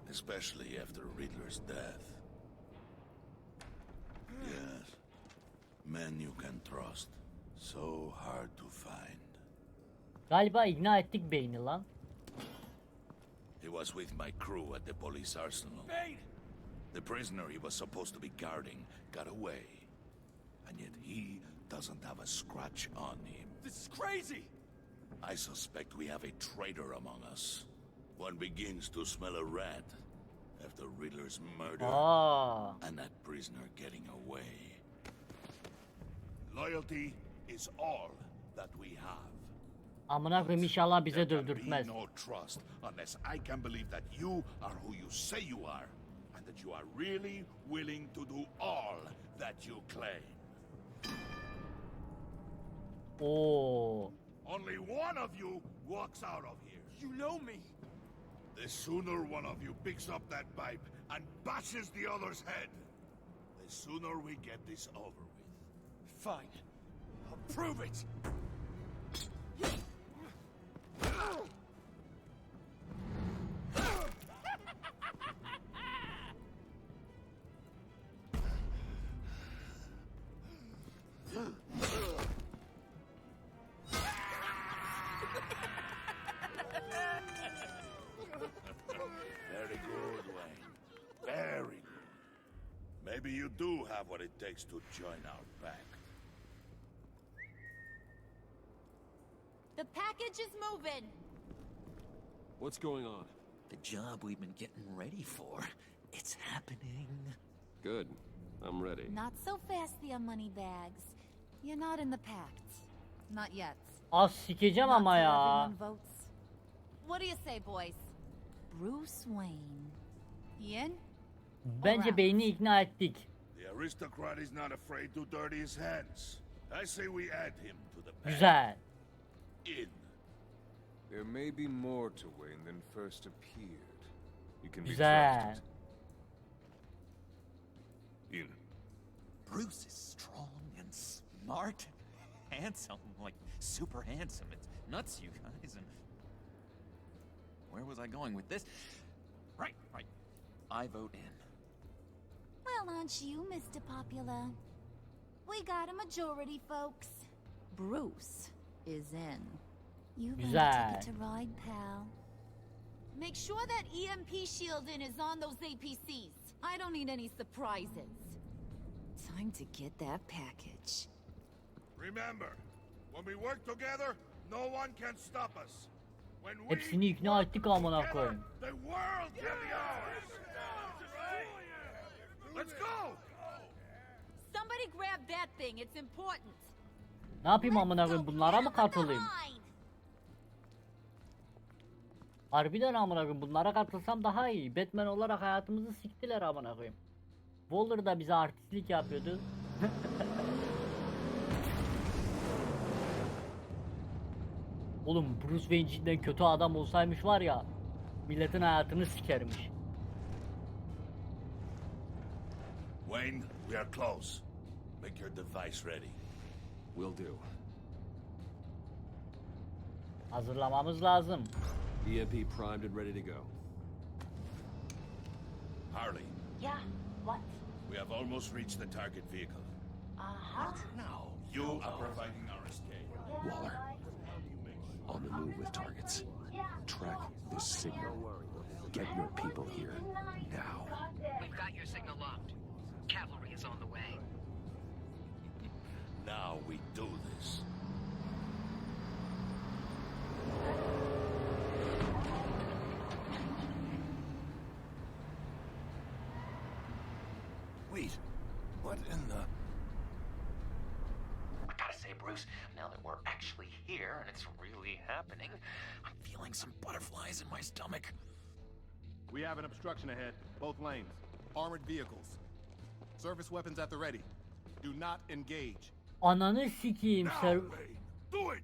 especially after Riddler's death. Yes, men you can trust, so hard to find. Galiba ikna ettik beyni lan. He was with my crew at the police arsenal. Bane! The prisoner he was supposed to be guarding got away. And yet he doesn't have a scratch on him. This is crazy! I suspect we have a traitor among us. One begins to smell a rat after Riddler's murder and that prisoner getting away. Loyalty is all that we have. Amına koyayım inşallah bize dövdürtmez. No trust unless I can believe that you are who you say you are, and that you are really willing to do all that you claim. Oo. Only one of you walks out of here. You know me. The sooner one of you picks up that pipe and bashes the other's head, the sooner we get this over with. Fine. I'll prove it. Very good, Wayne. Very good. Maybe you do have what it takes to join our pack. The package is moving. What's going on? The job we've been getting ready for. It's happening. Good. I'm ready. Not so fast, the money bags. You're not in the pact. Not yet. Az sikeceğim ama ya. Everyone votes. What do you say, boys? Bruce Wayne. In? Bence beyni ikna ettik. The aristocrat is not afraid to dirty his hands. I say we add him to the pack. Güzel. In. There may be more to Wayne than first appeared. You can be Güzel. trusted. In. Bruce is strong and smart, handsome, like super handsome. It's nuts, you guys. And where was I going with this? Right. I vote in. Well, aren't you, Mr. Popular? We got a majority, folks. Bruce is in. You've earned a ticket to ride, pal. Make sure that EMP shielding is on those APCs. I don't need any surprises. Time to get that package. Remember, when we work together, no one can stop us. When we Hepsini ikna ettik amına koyayım. the world can be ours. Let's go. Somebody grab that thing. It's important. Ne yapayım amına koyayım? Bunlara mı katılayım? Harbiden amına koyayım. Bunlara katılsam daha iyi. Batman olarak hayatımızı siktiler amına koyayım. Waller da bize artistlik yapıyordu. Oğlum Bruce Wayne cidden kötü adam olsaymış var ya, milletin hayatını sikermiş. Wayne, we are close. Make your device ready. Will do. Hazırlamamız lazım. EMP primed and ready to go. Harley. Yeah, what? We have almost reached the target vehicle. Uh-huh. Now, you are providing our escape. Waller. On the move with targets. Track this signal. Get your people here. Now. We've got your signal locked. Cavalry is on the way. Wait, what in the... I gotta say, Bruce, now that we're actually here and it's really happening, I'm feeling some butterflies in my stomach. We have an obstruction ahead, both lanes. Armored vehicles. Service weapons at the ready. Do not engage. Ananı sikeyim ser... Do it!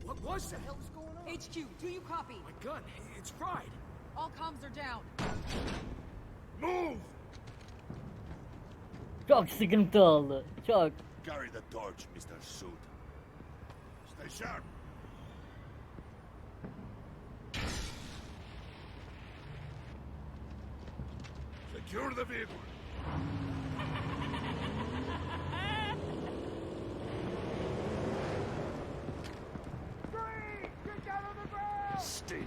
What the hell is going on? HQ, do you copy? My gun, it's fried. All comms are down. Move! Çok sıkıntı oldu. Çok. Carry the torch, Mr. Suit. Stay sharp. Secure the vehicle. Stay down.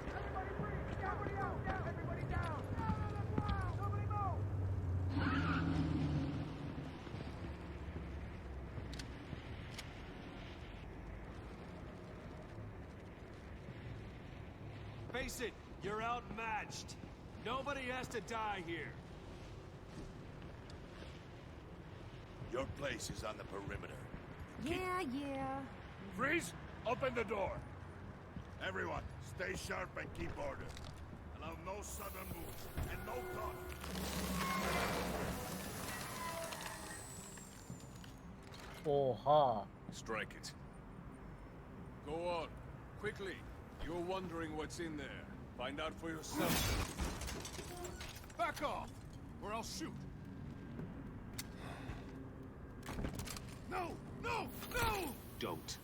Everybody breathe. Everybody out. Down. Everybody down. Down on the ground. Nobody move. Face it, you're outmatched. Nobody has to die here. Your place is on the perimeter. Yeah. Freeze! Open the door. Everyone, stay sharp and keep order. Allow no sudden moves and no talk. Oha. Strike it. Go on, quickly. You're wondering what's in there. Find out for yourself. Back off, or I'll shoot. No! No! No! Don't.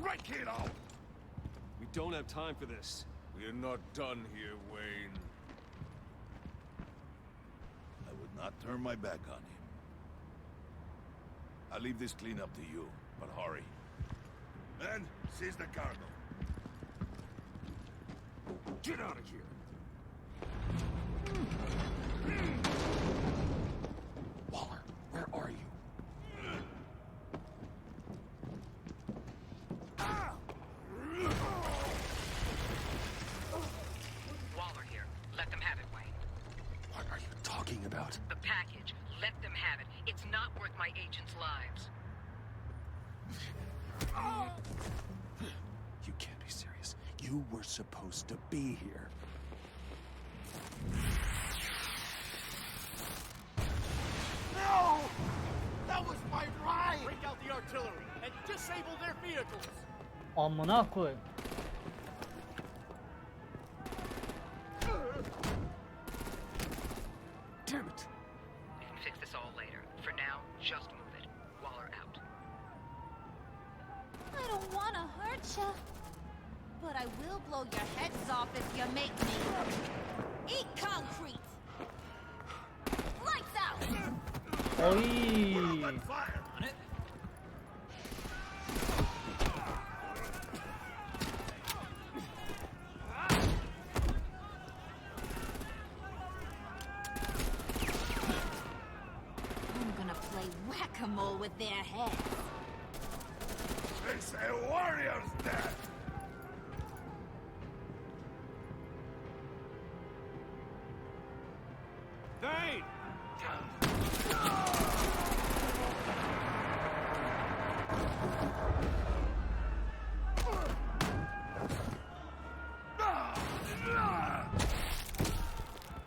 Break it out! We don't have time for this. We are not done here, Wayne. I would not turn my back on him. I'll leave this cleanup to you, but hurry. Then, seize the cargo. Get out of here! Waller, where are you? Waller here. Let them have it, Wayne. What are you talking about? The package. Let them have it. It's not worth my agents' lives. You can't be serious. You were supposed to be here. No! That was my ride! Break out the artillery and disable their vehicles. Amına koy. Damn it! We can fix this all later. For now, just move it. Waller out. I don't want to hurt you, but I will blow your heads off if you make me. Eat concrete. Lights out. Oy. Fire! On it. I'm gonna play whack-a-mole with their heads. It's a warrior's death! Thane!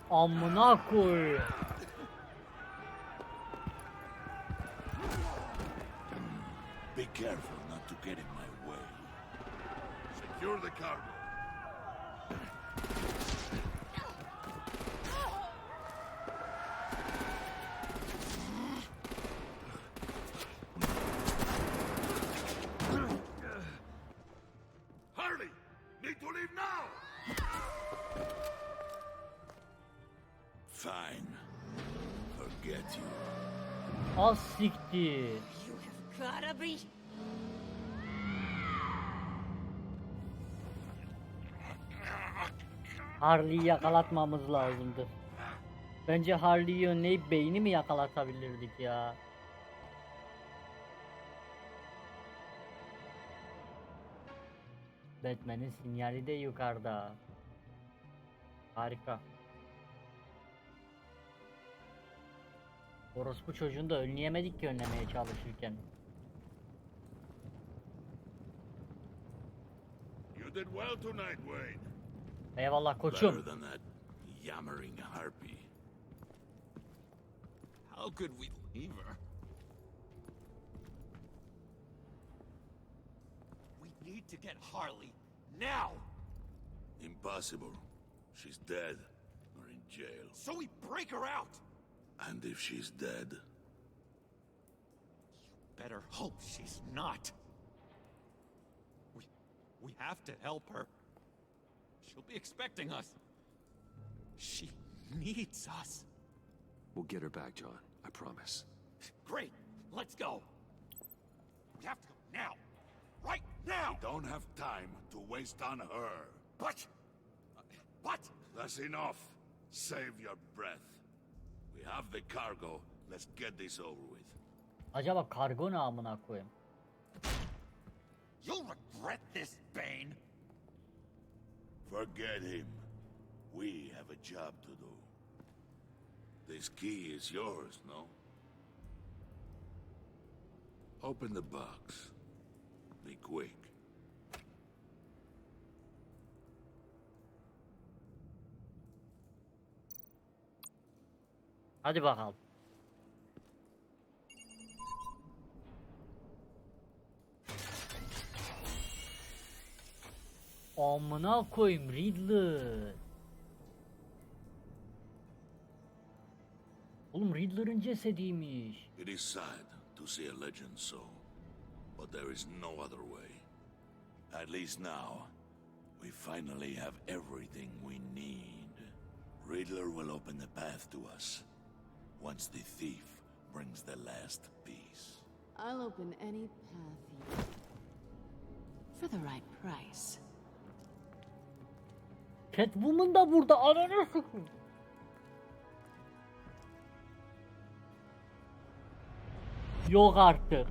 Amına koy. Be careful not to get in my way. Secure the cargo. Harley! Need to leave now! Fine. Forget you. Az siktir. You have gotta be. Harley'i yakalatmamız lazımdı. Bence Harley'i önleyip beyni mi yakalatabilirdik ya? Batman'in sinyali de yukarıda. Harika. Orospu çocuğunu da önleyemedik ki önlemeye çalışırken. You did well tonight, Wayne. Eyvallah koçum. Better than that yammering harpy. How could we leave her? We need to get Harley now. Impossible. She's dead or in jail. So we break her out. And if she's dead, Better hope she's not. We have to help her. She'll be expecting us. She needs us. We'll get her back, John. I promise. Great. Let's go. We have to go now. Right now. we don't have time to waste on her. But... What? That's enough. Save your breath. We have the cargo. Let's get this over with. Acaba kargo ne amına koyayım? You'll regret this, Bane. Forget him. We have a job to do. This key is yours, no? Open the box. Be quick. Hadi bakalım. Amına koyayım Riddler. Oğlum Riddler'ın cesediymiş. It is sad to see a legend so, but there is no other way. At least now, we finally have everything we need. Riddler will open the path to us, once the thief brings the last piece. I'll open any path you... for the right price. Catwoman da burada, ananı sıkın. Yok artık.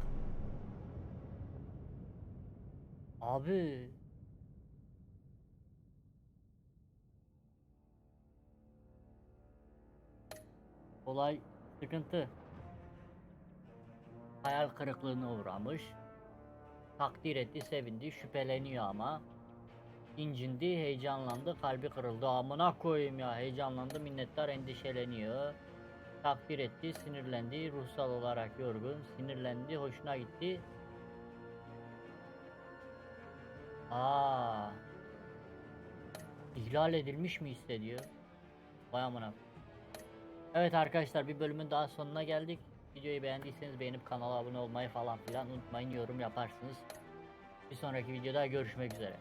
Abi. Olay sıkıntı. Hayal kırıklığına uğramış. Takdir etti, sevindi, şüpheleniyor ama. İncindi, heyecanlandı, kalbi kırıldı. Amına koyayım ya, heyecanlandı, minnettar, endişeleniyor. Takdir etti, sinirlendi, ruhsal olarak yorgun, sinirlendi, hoşuna gitti. İhlal edilmiş mi hissediyor? Vay amına. Evet arkadaşlar, bir bölümün daha sonuna geldik. Videoyu beğendiyseniz beğenip kanala abone olmayı falan filan unutmayın, yorum yaparsınız. Bir sonraki videoda görüşmek üzere.